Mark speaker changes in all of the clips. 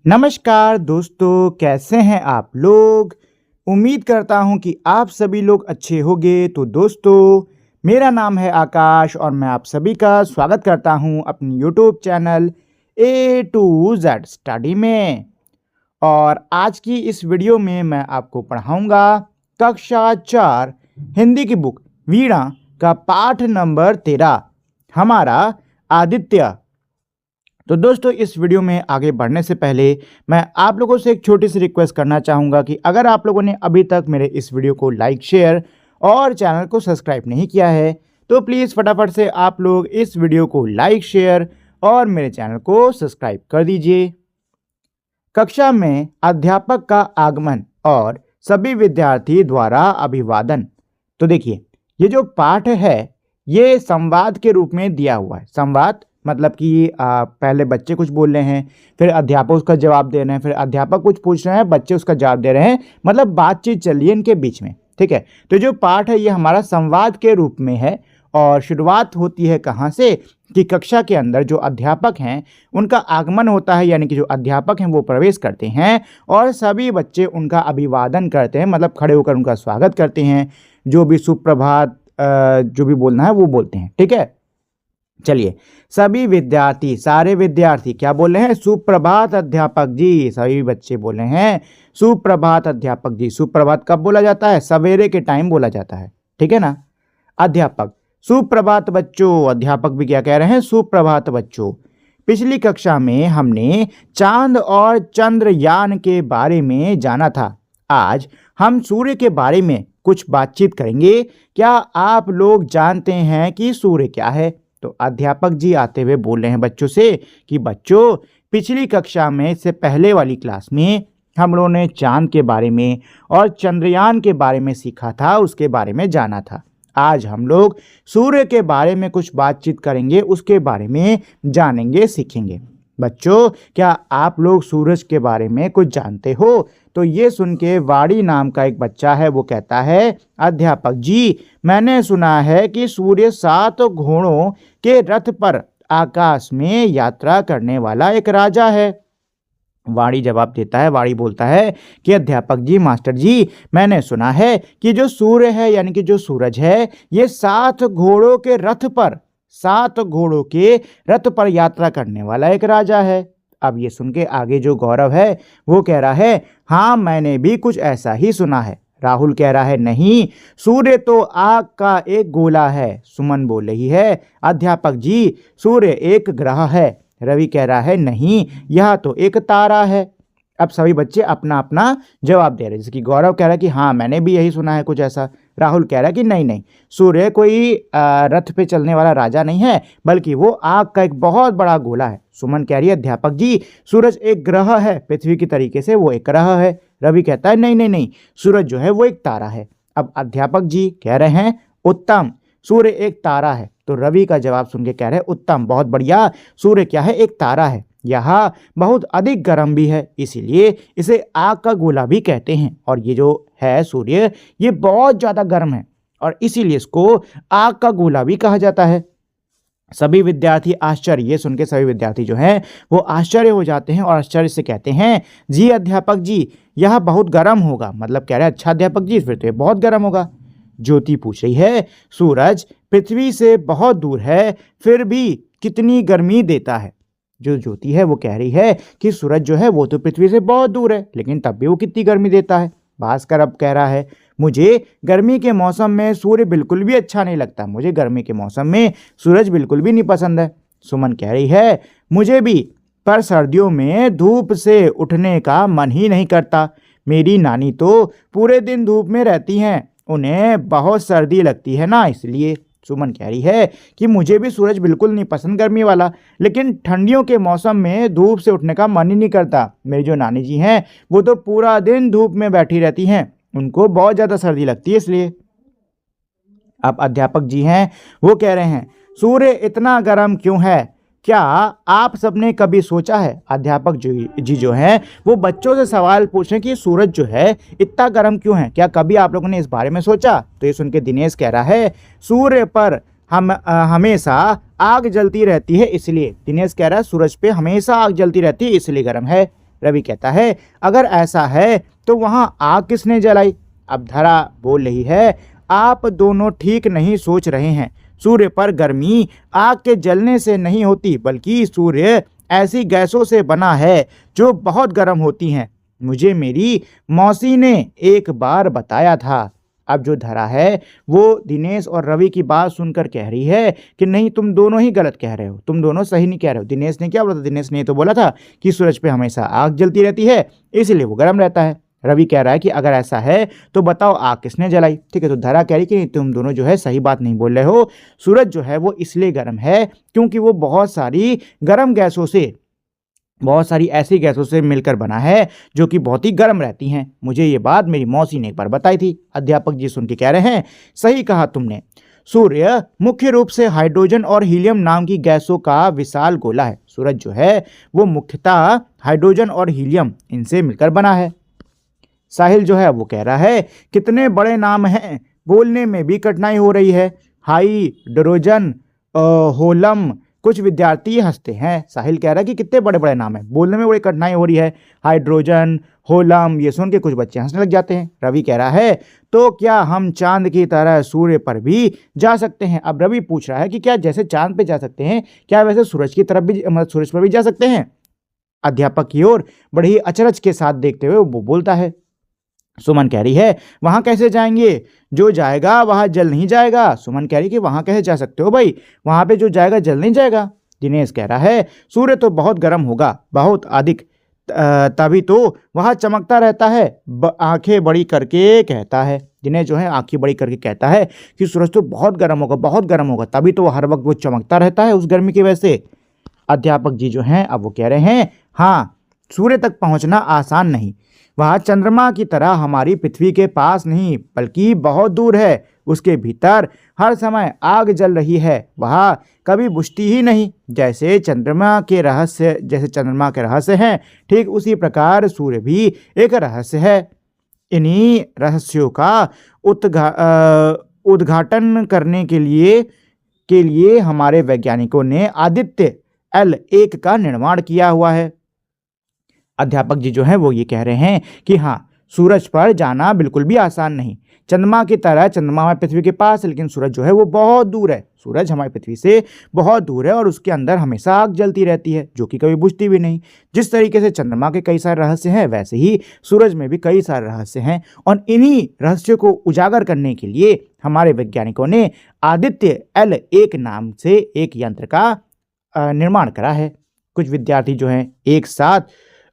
Speaker 1: नमस्कार दोस्तों, कैसे हैं आप लोग। उम्मीद करता हूं कि आप सभी लोग अच्छे होंगे। तो दोस्तों, मेरा नाम है आकाश और मैं आप सभी का स्वागत करता हूं अपनी YouTube channel A to Z study में। और आज की इस वीडियो में मैं आपको पढ़ाऊंगा कक्षा 4 हिंदी की बुक वीणा का पाठ नंबर 13, हमारा आदित्य। तो दोस्तों, इस वीडियो में आगे बढ़ने से पहले मैं आप लोगों से एक छोटी सी रिक्वेस्ट करना चाहूँगा कि अगर आप लोगों ने अभी तक मेरे इस वीडियो को लाइक, शेयर और चैनल को सब्सक्राइब नहीं किया है तो प्लीज़ फटाफट से आप लोग इस वीडियो को लाइक, शेयर और मेरे चैनल को सब्सक्राइब कर दीजिए। कक्षा में अध्यापक का आगमन और सभी विद्यार्थी द्वारा अभिवादन। तो देखिए, ये जो पाठ है ये संवाद के रूप में दिया हुआ है। संवाद मतलब कि पहले बच्चे कुछ बोल रहे हैं, फिर अध्यापक उसका जवाब दे रहे हैं, फिर अध्यापक कुछ पूछ रहे हैं, बच्चे उसका जवाब दे रहे हैं, मतलब बातचीत चल रही है इनके बीच में। ठीक है, तो जो पाठ है ये हमारा संवाद के रूप में है। और शुरुआत होती है कहाँ से कि कक्षा के अंदर जो अध्यापक हैं उनका आगमन होता है, यानी कि जो अध्यापक हैं वो प्रवेश करते हैं और सभी बच्चे उनका अभिवादन करते हैं, मतलब खड़े होकर उनका स्वागत करते हैं। जो भी सुप्रभात जो भी बोलना है वो बोलते हैं। ठीक है, चलिए, सभी विद्यार्थी, सारे विद्यार्थी क्या बोल रहे हैं? सुप्रभात अध्यापक जी। सभी बच्चे बोल रहे हैं सुप्रभात अध्यापक जी। सुप्रभात कब बोला जाता है? सवेरे के टाइम बोला जाता है। ठीक है ना। अध्यापक, सुप्रभात बच्चों। अध्यापक भी क्या कह रहे हैं? सुप्रभात बच्चों। पिछली कक्षा में हमने चांद और चंद्रयान के बारे में जाना था। आज हम सूर्य के बारे में कुछ बातचीत करेंगे। क्या आप लोग जानते हैं कि सूर्य क्या है? तो अध्यापक जी आते हुए बोल रहे हैं बच्चों से कि बच्चों, पिछली कक्षा में से पहले वाली क्लास में हम लोगों ने चांद के बारे में और चंद्रयान के बारे में सीखा था, उसके बारे में जाना था। आज हम लोग सूर्य के बारे में कुछ बातचीत करेंगे, उसके बारे में जानेंगे, सीखेंगे। बच्चों, क्या आप लोग सूरज के बारे में कुछ जानते हो? तो ये सुन के वाड़ी नाम का एक बच्चा है, वो कहता है अध्यापक जी, मैंने सुना है कि सूर्य 7 घोड़ों के रथ पर आकाश में यात्रा करने वाला एक राजा है। वाड़ी जवाब देता है, वाड़ी बोलता है कि अध्यापक जी, मास्टर जी, मैंने सुना है कि जो सूर्य है यानी कि जो सूरज है ये 7 घोड़ों के रथ पर 7 घोड़ों के रथ पर यात्रा करने वाला एक राजा है। अब ये सुन के आगे जो गौरव है वो कह रहा है, हाँ मैंने भी कुछ ऐसा ही सुना है। राहुल कह रहा है, नहीं, सूर्य तो आग का एक गोला है। सुमन बोल रही है, अध्यापक जी, सूर्य एक ग्रह है। रवि कह रहा है, नहीं, यह तो एक तारा है। अब सभी बच्चे अपना अपना जवाब दे रहे हैं। जैसे कि गौरव कह रहा है कि हाँ मैंने भी यही सुना है कुछ ऐसा। राहुल कह रहा है कि नहीं नहीं, सूर्य कोई रथ पे चलने वाला राजा नहीं है, बल्कि वो आग का एक बहुत बड़ा गोला है। सुमन कह रही है, अध्यापक जी, सूरज एक ग्रह है, पृथ्वी की तरीके से वो एक ग्रह है। रवि कहता है, नहीं नहीं नहीं, सूरज जो है वो एक तारा है। अब अध्यापक जी कह रहे हैं, उत्तम, सूर्य एक तारा है। तो रवि का जवाब सुन के कह रहे हैं, उत्तम, बहुत बढ़िया, सूर्य क्या है? एक तारा है। यह बहुत अधिक गर्म भी है, इसीलिए इसे आग का गोला भी कहते हैं। और ये जो है सूर्य, ये बहुत ज़्यादा गर्म है और इसीलिए इसको आग का गोला भी कहा जाता है। सभी विद्यार्थी आश्चर्य, ये सुन के सभी विद्यार्थी जो हैं वो आश्चर्य हो जाते हैं और आश्चर्य से कहते हैं, जी अध्यापक जी, यह बहुत गर्म होगा। मतलब कह रहे हैं, अच्छा अध्यापक जी, फिर तो ये बहुत गर्म होगा। ज्योति पूछ रही है, सूरज पृथ्वी से बहुत दूर है, फिर भी कितनी गर्मी देता है? जो ज्योति है वो कह रही है कि सूरज जो है वो तो पृथ्वी से बहुत दूर है, लेकिन तब भी वो कितनी गर्मी देता है। भास्कर अब कह रहा है, मुझे गर्मी के मौसम में सूर्य बिल्कुल भी अच्छा नहीं लगता। मुझे गर्मी के मौसम में सूरज बिल्कुल भी नहीं पसंद है। सुमन कह रही है, मुझे भी, पर सर्दियों में धूप से उठने का मन ही नहीं करता। मेरी नानी तो पूरे दिन धूप में रहती हैं, उन्हें बहुत सर्दी लगती है ना, इसलिए। सुमन कह रही है कि मुझे भी सूरज बिल्कुल नहीं पसंद गर्मी वाला, लेकिन ठंडियों के मौसम में धूप से उठने का मन ही नहीं करता। मेरी जो नानी जी हैं वो तो पूरा दिन धूप में बैठी रहती हैं, उनको बहुत ज़्यादा सर्दी लगती है, इसलिए। अब अध्यापक जी हैं वो कह रहे हैं, सूर्य इतना गर्म क्यों है? क्या आप सबने कभी सोचा है? अध्यापक जी जो हैं वो बच्चों से सवाल पूछ रहे हैं कि सूरज जो है इतना गर्म क्यों है, क्या कभी आप लोगों ने इस बारे में सोचा? तो ये सुन के दिनेश कह रहा है, सूर्य पर हम हमेशा आग जलती रहती है, इसलिए। दिनेश कह रहा है सूरज पे हमेशा आग जलती रहती है, इसलिए गर्म है। रवि कहता है, अगर ऐसा है तो वहाँ आग किसने जलाई? अब धरा बोल रही है, आप दोनों ठीक नहीं सोच रहे हैं। सूर्य पर गर्मी आग के जलने से नहीं होती, बल्कि सूर्य ऐसी गैसों से बना है जो बहुत गर्म होती हैं। मुझे मेरी मौसी ने एक बार बताया था। अब जो धरा है वो दिनेश और रवि की बात सुनकर कह रही है कि नहीं, तुम दोनों ही गलत कह रहे हो, तुम दोनों सही नहीं कह रहे हो। दिनेश ने क्या बोला था? दिनेश ने तो बोला था कि सूरज पे हमेशा आग जलती रहती है, इसलिए वो गर्म रहता है। रवि कह रहा है कि अगर ऐसा है तो बताओ आग किसने जलाई? ठीक है, तो धरा कह रही कि तुम दोनों जो है सही बात नहीं बोल रहे हो। सूरज जो है वो इसलिए गर्म है क्योंकि वो बहुत सारी गर्म गैसों से, बहुत सारी ऐसी गैसों से मिलकर बना है जो कि बहुत ही गर्म रहती हैं। मुझे ये बात मेरी मौसी ने एक बार बताई थी। अध्यापक जी सुन के कह रहे हैं, सही कहा तुमने। सूर्य मुख्य रूप से हाइड्रोजन और हीलियम नाम की गैसों का विशाल गोला है। सूरज जो है वो मुख्यतः हाइड्रोजन और हीलियम इनसे मिलकर बना है। साहिल जो है वो कह रहा है, कितने बड़े नाम हैं, बोलने में भी कठिनाई हो रही है। हाइड्रोजन, होलम। कुछ विद्यार्थी हंसते हैं। साहिल कह रहा है कि कितने बड़े बड़े नाम हैं, बोलने में बड़ी कठिनाई हो रही है। हाइड्रोजन, होलम, ये सुन के कुछ बच्चे हंसने लग जाते हैं। रवि कह रहा है, तो क्या हम चांद की तरह सूर्य पर भी जा सकते हैं? अब रवि पूछ रहा है कि क्या जैसे चांद पे जा सकते हैं, क्या वैसे सूरज की तरफ भी, मतलब सूरज पर भी जा सकते हैं? अध्यापक की ओर बड़ी ही अचरज के साथ देखते हुए वो बोलता है। सुमन कह रही है, वहां कैसे जाएंगे? जो जाएगा वहां जल नहीं जाएगा। सुमन कह रही कि वहां कैसे जा सकते हो भाई, वहां पे जो जाएगा जल नहीं जाएगा। दिनेश कह रहा है, सूर्य तो बहुत गर्म होगा, बहुत अधिक, तभी तो वह चमकता रहता है। आंखें बड़ी करके कहता है। दिनेश जो है आंखें बड़ी करके कहता है कि सूरज तो बहुत गर्म होगा, बहुत गर्म होगा, तभी तो हर वक्त वो चमकता रहता है उस गर्मी की वजह से। अध्यापक जी जो हैं अब वो कह रहे हैं, हाँ, सूर्य तक पहुंचना आसान नहीं। वह चंद्रमा की तरह हमारी पृथ्वी के पास नहीं, बल्कि बहुत दूर है। उसके भीतर हर समय आग जल रही है, वह कभी बुझती ही नहीं। जैसे चंद्रमा के रहस्य हैं, ठीक उसी प्रकार सूर्य भी एक रहस्य है। इन्हीं रहस्यों का उद्घाटन करने के लिए हमारे वैज्ञानिकों ने आदित्य L1 का निर्माण किया हुआ है। अध्यापक जी जो हैं वो ये कह रहे हैं कि हाँ, सूरज पर जाना बिल्कुल भी आसान नहीं। चंद्रमा की तरह चंद्रमा हमारी पृथ्वी के पास है, लेकिन सूरज जो है वो बहुत दूर है। सूरज हमारी पृथ्वी से बहुत दूर है और उसके अंदर हमेशा आग जलती रहती है जो कि कभी बुझती भी नहीं। जिस तरीके से चंद्रमा के कई सारे रहस्य हैं, वैसे ही सूरज में भी कई सारे रहस्य हैं, और इन्हीं रहस्यों को उजागर करने के लिए हमारे वैज्ञानिकों ने आदित्य L1 नाम से एक यंत्र का निर्माण करा है। कुछ विद्यार्थी जो हैं एक साथ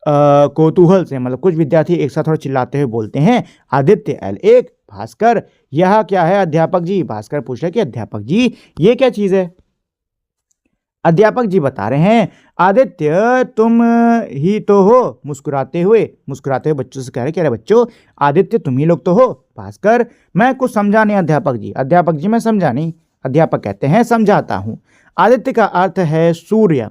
Speaker 1: कौतूहल से, मतलब कुछ विद्यार्थी एक साथ थोड़ा चिल्लाते हुए बोलते हैं, आदित्य L1, भास्कर, यह क्या है अध्यापक जी? भास्कर पूछ रहे कि अध्यापक जी ये क्या चीज है? अध्यापक जी बता रहे हैं, आदित्य तुम ही तो हो। मुस्कुराते हुए बच्चों से कह रहे, बच्चों, आदित्य तुम ही लोग तो हो। भास्कर, मैं कुछ समझा नहीं अध्यापक जी। अध्यापक जी, मैं समझा नहीं। अध्यापक कहते हैं, समझाता हूँ। आदित्य का अर्थ है सूर्य।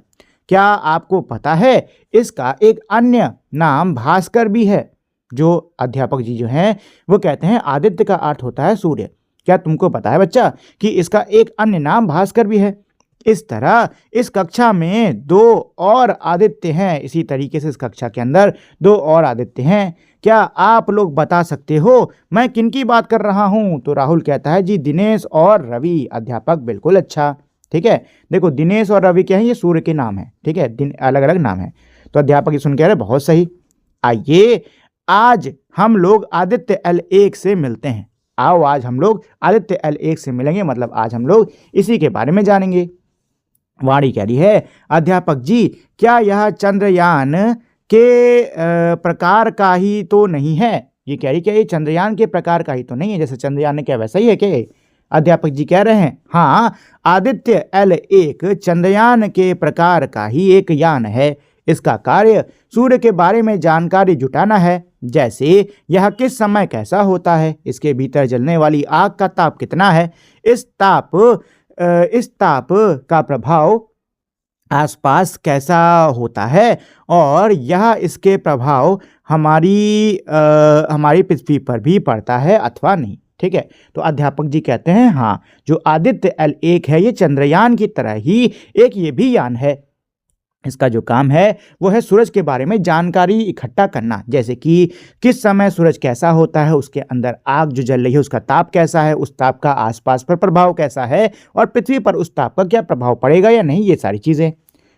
Speaker 1: क्या आपको पता है इसका एक अन्य नाम भास्कर भी है? जो अध्यापक जी जो हैं वो कहते हैं आदित्य का अर्थ होता है सूर्य। क्या तुमको पता है बच्चा कि इसका एक अन्य नाम भास्कर भी है? इस तरह इस कक्षा में 2 और आदित्य हैं। इसी तरीके से इस कक्षा के अंदर 2 और आदित्य हैं। क्या आप लोग बता सकते हो मैं किन की बात कर रहा हूँ? तो राहुल कहता है, जी दिनेश और रवि। अध्यापक, बिल्कुल अच्छा, ठीक है। देखो, दिनेश और रवि क्या है? ये सूर्य के नाम है, ठीक है, अलग अलग नाम है। तो अध्यापक ये सुन कह रहे, बहुत सही। आइए आज हम लोग आदित्य L1 से मिलते हैं। आओ आज हम लोग आदित्य L1 से मिलेंगे, मतलब आज हम लोग इसी के बारे में जानेंगे। वाणी कह रही है, अध्यापक जी, क्या यह चंद्रयान के प्रकार का ही तो नहीं है? ये कह रही क्या ये चंद्रयान के प्रकार का ही तो नहीं है? जैसे चंद्रयान ने क्या वैसा ही है क्या? अध्यापक जी कह रहे हैं, हाँ, आदित्य L1 चंद्रयान के प्रकार का ही एक यान है। इसका कार्य सूर्य के बारे में जानकारी जुटाना है, जैसे यह किस समय कैसा होता है, इसके भीतर जलने वाली आग का ताप कितना है, इस ताप का प्रभाव आसपास कैसा होता है, और यह इसके प्रभाव हमारी पृथ्वी पर भी पड़ता है अथवा नहीं। ठीक है, तो अध्यापक जी कहते हैं, हाँ, जो आदित्य L1 है ये चंद्रयान की तरह ही एक ये भी यान है। इसका जो काम है वो है सूरज के बारे में जानकारी इकट्ठा करना, जैसे कि किस समय सूरज कैसा होता है, उसके अंदर आग जो जल रही है उसका ताप कैसा है, उस ताप का आसपास पर प्रभाव कैसा है और पृथ्वी पर उस ताप का क्या प्रभाव पड़ेगा या नहीं, ये सारी चीज़ें।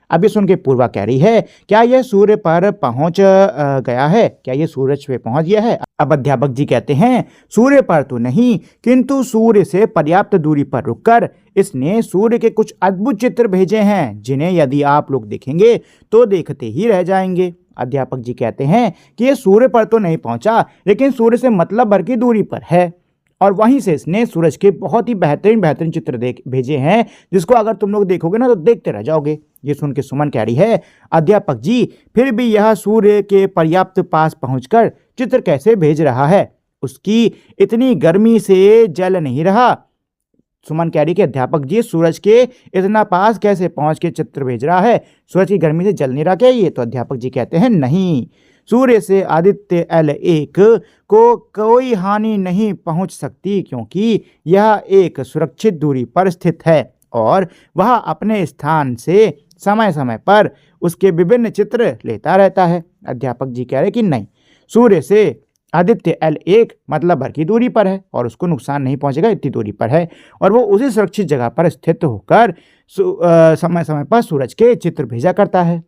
Speaker 1: अब ये सुन के पूर्वा कह रही है, क्या यह सूर्य पर पहुंच गया है, क्या ये सूरज पे पहुंच गया है। अब अध्यापक जी कहते हैं, सूर्य पर तो नहीं, किंतु सूर्य से पर्याप्त दूरी पर रुककर इसने सूर्य के कुछ अद्भुत चित्र भेजे हैं, जिन्हें यदि आप लोग देखेंगे तो देखते ही रह जाएंगे। अध्यापक जी कहते हैं कि ये सूर्य पर तो नहीं पहुंचा, लेकिन सूर्य से मतलब भर की दूरी पर है और वहीं से इसने सूरज के बहुत ही बेहतरीन बेहतरीन चित्र भेजे हैं, जिसको अगर तुम लोग देखोगे ना तो देखते रह जाओगे। ये सुन के सुमन कह रही है, अध्यापक जी फिर भी यह सूर्य के पर्याप्त पास पहुंचकर चित्र कैसे भेज रहा है, उसकी इतनी गर्मी से जल नहीं रहा। सुमन कह रही कि अध्यापक जी सूरज के इतना पास कैसे पहुंच के चित्र भेज रहा है, सूरज की गर्मी से जल नहीं रहा क्या ये। तो अध्यापक जी कहते हैं, नहीं, सूर्य से आदित्य L1 को कोई हानि नहीं पहुंच सकती, क्योंकि यह एक सुरक्षित दूरी पर स्थित है और वह अपने स्थान से समय समय पर उसके विभिन्न चित्र लेता रहता है। अध्यापक जी कह रहे कि नहीं, सूर्य से आदित्य L1 मतलब भर की दूरी पर है और उसको नुकसान नहीं पहुंचेगा, इतनी दूरी पर है और वो उसी सुरक्षित जगह पर स्थित होकर समय समय पर सूरज के चित्र भेजा करता है।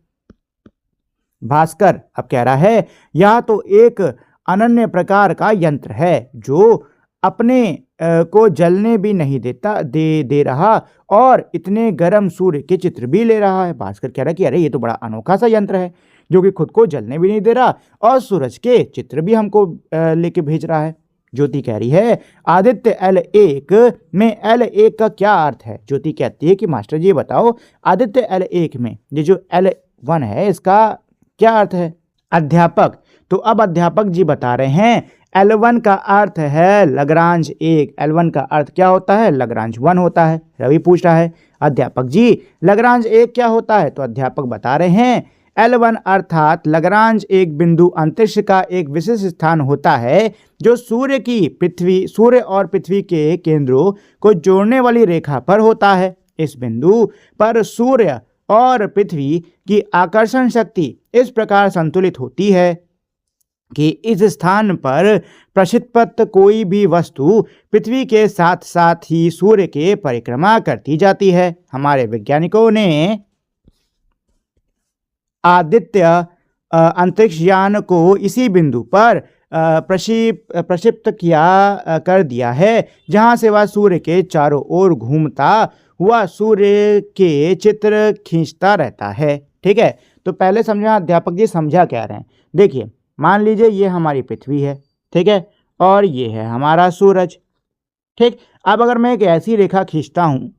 Speaker 1: भास्कर अब कह रहा है, यह तो एक अनन्य प्रकार का यंत्र है जो अपने को जलने भी नहीं दे रहा और इतने गर्म सूर्य के चित्र भी ले रहा है। भास्कर कह रहा है कि अरे ये तो बड़ा अनोखा सा यंत्र है जो कि खुद को जलने भी नहीं दे रहा और सूरज के चित्र भी हमको लेके भेज रहा है। ज्योति कह रही है, आदित्य L1 में L1 का क्या अर्थ है। ज्योति कहती है कि मास्टर जी बताओ, आदित्य L1 में ये जो L1 है इसका क्या अर्थ है। अध्यापक, तो अब अध्यापक जी बता रहे हैं, L1 का अर्थ है लग्रांज 1। L1 का अर्थ क्या होता है, लग्रांज 1 होता है। रवि पूछ रहा है, अध्यापक जी लग्रांज 1 क्या होता है। तो अध्यापक बता रहे हैं, L1 अर्थात लग्रांज एक बिंदु अंतरिक्ष का एक विशेष स्थान होता है जो सूर्य और पृथ्वी के केंद्रों को जोड़ने वाली रेखा पर होता है। इस बिंदु पर सूर्य और पृथ्वी की आकर्षण शक्ति इस प्रकार संतुलित होती है कि इस स्थान पर प्रक्षेपत कोई भी वस्तु पृथ्वी के साथ साथ ही सूर्य के परिक्रमा करती जाती है। हमारे वैज्ञानिकों ने आदित्य अंतरिक्ष यान को इसी बिंदु पर प्रक्षिप्त कर दिया है, जहां से वह सूर्य के चारों ओर घूमता हुआ सूर्य के चित्र खींचता रहता है। ठीक है, तो पहले समझा अध्यापक जी समझा क्या रहे हैं। देखिए, मान लीजिए ये हमारी पृथ्वी है, ठीक है, और ये है हमारा सूरज। ठीक, अब अगर मैं एक ऐसी रेखा खींचता हूँ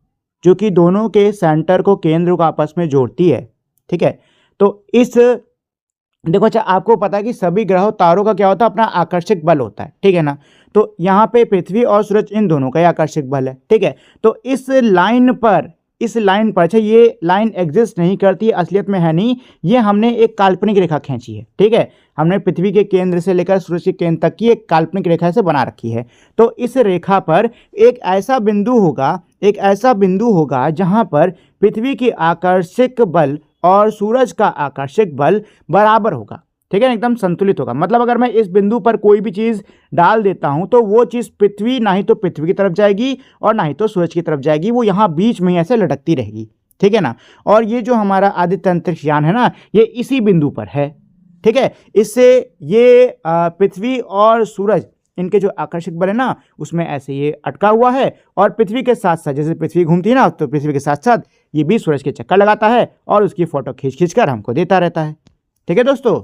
Speaker 1: जो कि दोनों के सेंटर को, केंद्र को आपस में जोड़ती है, ठीक है, तो इस देखो, अच्छा आपको पता है कि सभी ग्रहों तारों का क्या होता है, अपना आकर्षक बल होता है, ठीक है ना। तो यहाँ पे पृथ्वी और सूरज इन दोनों का ही आकर्षक बल है, ठीक है। तो इस लाइन पर अच्छा ये लाइन एग्जिस्ट नहीं करती, असलियत में है नहीं, ये हमने एक काल्पनिक रेखा खींची है, ठीक है। हमने पृथ्वी के केंद्र से लेकर सूरज के केंद्र तक की एक काल्पनिक रेखा से बना रखी है। तो इस रेखा पर एक ऐसा बिंदु होगा जहां पर पृथ्वी की आकर्षक बल और सूरज का आकर्षक बल बराबर होगा, ठीक है, एकदम संतुलित होगा। मतलब अगर मैं इस बिंदु पर कोई भी चीज़ डाल देता हूं तो वो चीज़ पृथ्वी ना ही तो पृथ्वी की तरफ जाएगी और ना ही तो सूरज की तरफ जाएगी, वो यहाँ बीच में ऐसे लटकती रहेगी, ठीक है ना। और ये जो हमारा आदित्य अंतरिक्ष यान है ना, ये इसी बिंदु पर है, ठीक है। इससे ये पृथ्वी और सूरज, इनके जो आकर्षक बल है ना, उसमें ऐसे ये अटका हुआ है और पृथ्वी के साथ साथ, जैसे पृथ्वी घूमती है ना, तो पृथ्वी के साथ साथ ये भी सूरज के चक्कर लगाता है और उसकी फोटो खींच कर हमको देता रहता है, ठीक है दोस्तों।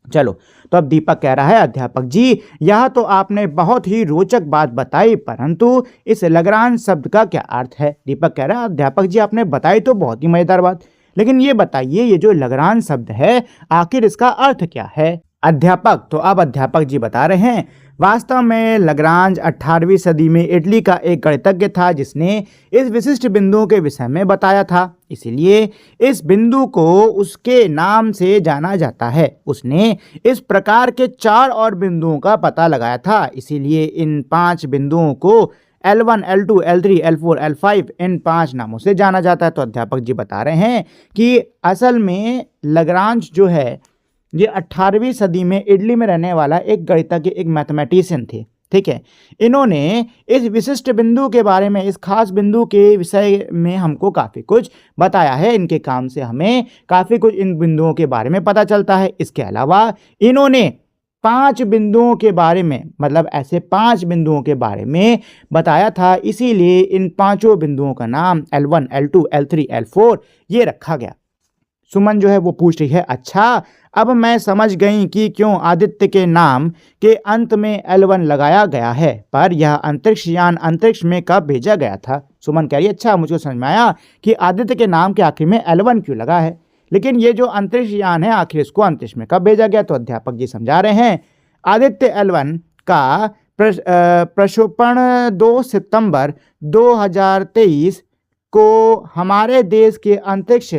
Speaker 1: चलो, तो अब दीपक कह रहा है, अध्यापक जी यह तो आपने बहुत ही रोचक बात बताई, परंतु इस लग्रांज शब्द का क्या अर्थ है। दीपक कह रहा है, अध्यापक जी आपने बताई तो बहुत ही मजेदार बात, लेकिन ये बताइए ये जो लग्रांज शब्द है आखिर इसका अर्थ क्या है। अध्यापक, तो अब अध्यापक जी बता रहे हैं, वास्तव में लग्रांज 18वीं सदी में इटली का एक गणितज्ञ था जिसने इस विशिष्ट बिंदुओं के विषय में बताया था, इसीलिए इस बिंदु को उसके नाम से जाना जाता है। उसने इस प्रकार के 4 और बिंदुओं का पता लगाया था, इसीलिए इन 5 बिंदुओं को L1, L2, L3, L4, L5 इन 5 नामों से जाना जाता है। तो अध्यापक जी बता रहे हैं कि असल में लग्रांज जो है ये 18वीं सदी में इटली में रहने वाला एक गणितज्ञ, एक मैथमेटिशियन थे। ठीक है, इन्होंने इस विशिष्ट बिंदु के बारे में, इस खास बिंदु के विषय में हमको काफ़ी कुछ बताया है। इनके काम से हमें काफ़ी कुछ इन बिंदुओं के बारे में पता चलता है। इसके अलावा इन्होंने 5 बिंदुओं के बारे में, मतलब ऐसे 5 बिंदुओं के बारे में बताया था, इसीलिए इन 5 बिंदुओं का नाम L1, L2, L3, L4 ये रखा गया। सुमन जो है वो पूछ रही है, अच्छा अब मैं समझ गई कि क्यों आदित्य के नाम के अंत में L1 लगाया गया है, पर यह अंतरिक्ष यान अंतरिक्ष में कब भेजा गया था। सुमन कह रही है, अच्छा मुझे समझ में आया कि आदित्य के नाम के आखिर में L1 क्यों लगा है, लेकिन ये जो अंतरिक्ष यान है आखिर इसको अंतरिक्ष में कब भेजा गया। तो अध्यापक जी समझा रहे हैं, आदित्य L1 का प्रक्षेपण 2 सितंबर 2023 को हमारे देश के अंतरिक्ष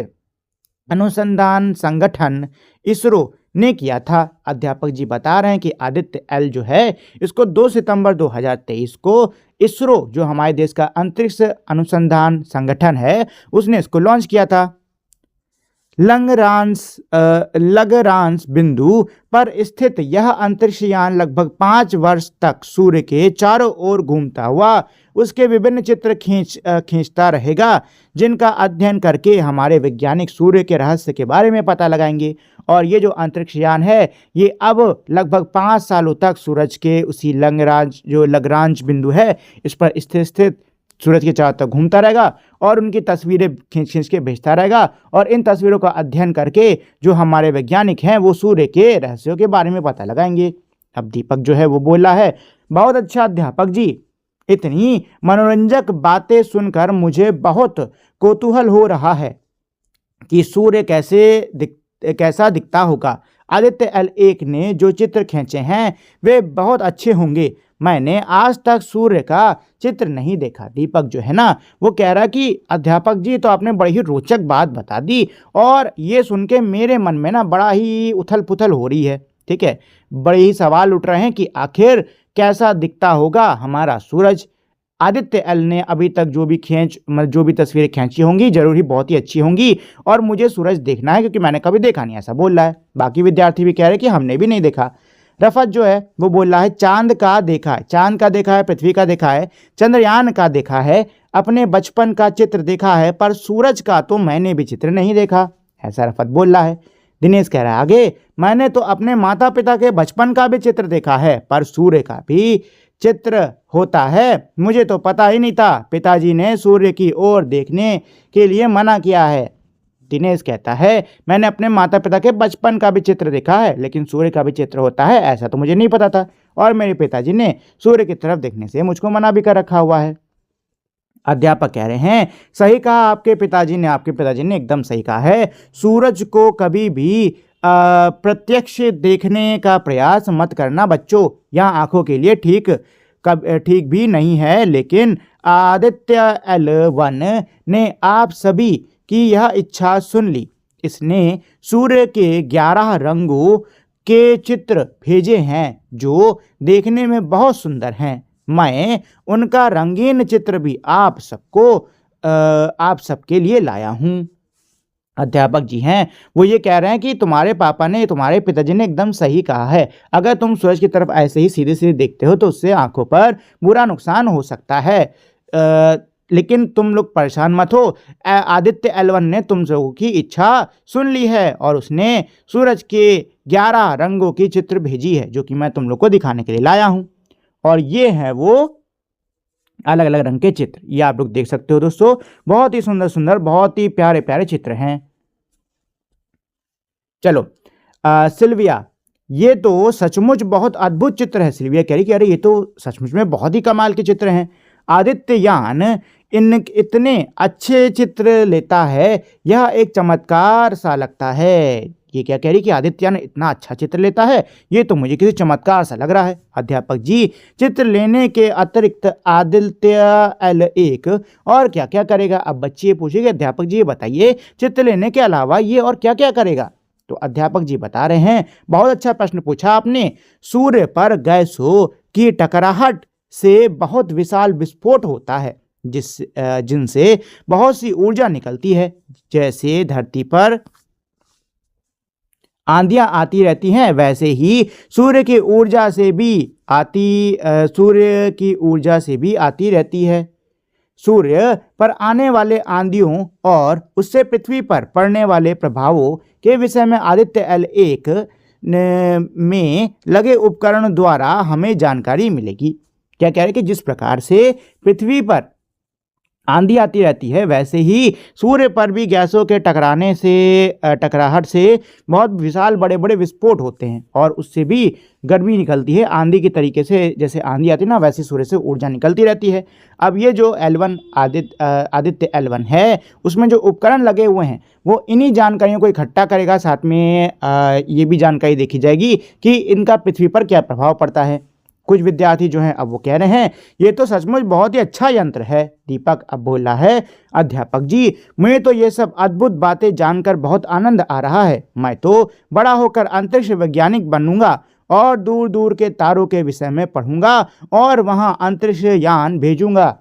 Speaker 1: अनुसंधान संगठन इसरो ने किया था। अध्यापक जी बता रहे हैं कि आदित्य L जो है इसको 2 सितंबर 2023 को इसरो, जो हमारे देश का अंतरिक्ष अनुसंधान संगठन है, उसने इसको लॉन्च किया था। लग्रांज बिंदु पर स्थित यह अंतरिक्ष यान लगभग 5 वर्ष तक सूर्य के चारों ओर घूमता हुआ उसके विभिन्न चित्र खींचता रहेगा, जिनका अध्ययन करके हमारे वैज्ञानिक सूर्य के रहस्य के बारे में पता लगाएंगे। और ये जो अंतरिक्ष यान है ये अब लगभग 5 सालों तक सूरज के उसी लग्रांज बिंदु है इस पर स्थित सूरज के चारों तरफ घूमता रहेगा और उनकी तस्वीरें खींच के भेजता रहेगा, और इन तस्वीरों का अध्ययन करके जो हमारे वैज्ञानिक हैं वो सूर्य के रहस्यों के बारे में पता लगाएंगे। अब दीपक जो है वो बोला है, बहुत अच्छा अध्यापक जी, इतनी मनोरंजक बातें सुनकर मुझे बहुत कौतूहल हो रहा है कि सूर्य कैसा दिखता होगा। आदित्य L1 ने जो चित्र खींचे हैं वे बहुत अच्छे होंगे। मैंने आज तक सूर्य का चित्र नहीं देखा। दीपक जो है ना वो कह रहा कि अध्यापक जी तो आपने बड़ी ही रोचक बात बता दी, और ये सुन के मेरे मन में ना बड़ा ही उथल पुथल हो रही है। ठीक है, बड़े ही सवाल उठ रहे हैं कि आखिर कैसा दिखता होगा हमारा सूरज। आदित्य L ने अभी तक जो भी तस्वीरें खींची होंगी जरूर ही बहुत ही अच्छी होंगी, और मुझे सूरज देखना है क्योंकि मैंने कभी देखा नहीं, ऐसा बोल रहा है। बाकी विद्यार्थी भी कह रहे हैं कि हमने भी नहीं देखा। रफत जो है वो बोल रहा है, चांद का देखा है, पृथ्वी का देखा है, चंद्रयान का देखा है, अपने बचपन का चित्र देखा है, पर सूरज का तो मैंने भी चित्र नहीं देखा। ऐसा रफत बोल रहा है। दिनेश कह रहा है आगे, मैंने तो अपने माता पिता के बचपन का भी चित्र देखा है, पर सूर्य का भी चित्र होता है, मुझे तो पता ही नहीं था। पिताजी ने सूर्य की ओर देखने के लिए मना किया है। दिनेश कहता है, मैंने अपने माता पिता के बचपन का भी चित्र देखा है, लेकिन सूर्य का भी चित्र होता है ऐसा तो मुझे नहीं पता था, और मेरे पिताजी ने सूर्य की तरफ देखने से मुझको मना भी कर रखा हुआ है। अध्यापक कह रहे हैं, सही कहा आपके पिताजी ने एकदम सही कहा है। सूरज को कभी भी प्रत्यक्ष देखने का प्रयास मत करना बच्चों, यह आंखों के लिए ठीक भी नहीं है। लेकिन आदित्य L1 ने आप सभी की यह इच्छा सुन ली। इसने सूर्य के 11 रंगों के चित्र भेजे हैं जो देखने में बहुत सुंदर हैं। मैं उनका रंगीन चित्र भी आप सबके लिए लाया हूँ। अध्यापक जी हैं वो ये कह रहे हैं कि तुम्हारे पिताजी ने एकदम सही कहा है। अगर तुम सूरज की तरफ ऐसे ही सीधे सीधे देखते हो तो उससे आंखों पर बुरा नुकसान हो सकता है, लेकिन तुम लोग परेशान मत हो। आदित्य L1 ने तुम लोगों की इच्छा सुन ली है और उसने सूरज के 11 रंगों की चित्र भेजी है जो कि मैं तुम लोग को दिखाने के लिए लाया हूँ, और ये है वो अलग अलग रंग के चित्र। ये आप लोग देख सकते हो दोस्तों, बहुत ही सुंदर सुंदर, बहुत ही प्यारे प्यारे चित्र हैं। चलो सिल्विया, ये तो सचमुच बहुत अद्भुत चित्र है। सिल्विया कह रही कि अरे ये तो सचमुच में बहुत ही कमाल के चित्र हैं। आदित्ययान इतने अच्छे चित्र लेता है, यह एक चमत्कार सा लगता है। ये क्या कह रही कि आदित्ययान इतना अच्छा चित्र लेता है, ये तो मुझे किसी चमत्कार सा लग रहा है। अध्यापक जी, चित्र लेने के अतिरिक्त आदित्य L1 और क्या क्या करेगा? अब बच्चे पूछेंगे अध्यापक जी ये बताइए, चित्र लेने के अलावा ये और क्या क्या करेगा? तो अध्यापक जी बता रहे हैं, बहुत अच्छा प्रश्न पूछा आपने। सूर्य पर गैसों की टकराहट से बहुत विशाल विस्फोट होता है जिनसे बहुत सी ऊर्जा निकलती है। जैसे धरती पर आंधियां आती रहती हैं, वैसे ही सूर्य की ऊर्जा से भी आती रहती है। सूर्य पर आने वाले आंधियों और उससे पृथ्वी पर पड़ने वाले प्रभावों के विषय में आदित्य L1 में लगे उपकरण द्वारा हमें जानकारी मिलेगी। क्या कह रहे हैं कि जिस प्रकार से पृथ्वी पर आंधी आती रहती है, वैसे ही सूर्य पर भी गैसों के टकराहट से बहुत विशाल बड़े बड़े विस्फोट होते हैं और उससे भी गर्मी निकलती है। आंधी के तरीके से जैसे आंधी आती है ना, वैसे सूर्य से ऊर्जा निकलती रहती है। अब ये जो L1 आदित्य L1 है, उसमें जो उपकरण लगे हुए हैं वो इन्हीं जानकारियों को इकट्ठा करेगा। साथ में ये भी जानकारी देखी जाएगी कि इनका पृथ्वी पर क्या प्रभाव पड़ता है। कुछ विद्यार्थी जो हैं अब वो कह रहे हैं ये तो सचमुच बहुत ही अच्छा यंत्र है। दीपक अब बोला है, अध्यापक जी मुझे तो ये सब अद्भुत बातें जानकर बहुत आनंद आ रहा है। मैं तो बड़ा होकर अंतरिक्ष वैज्ञानिक बनूंगा और दूर दूर के तारों के विषय में पढ़ूंगा और वहां अंतरिक्ष यान भेजूंगा।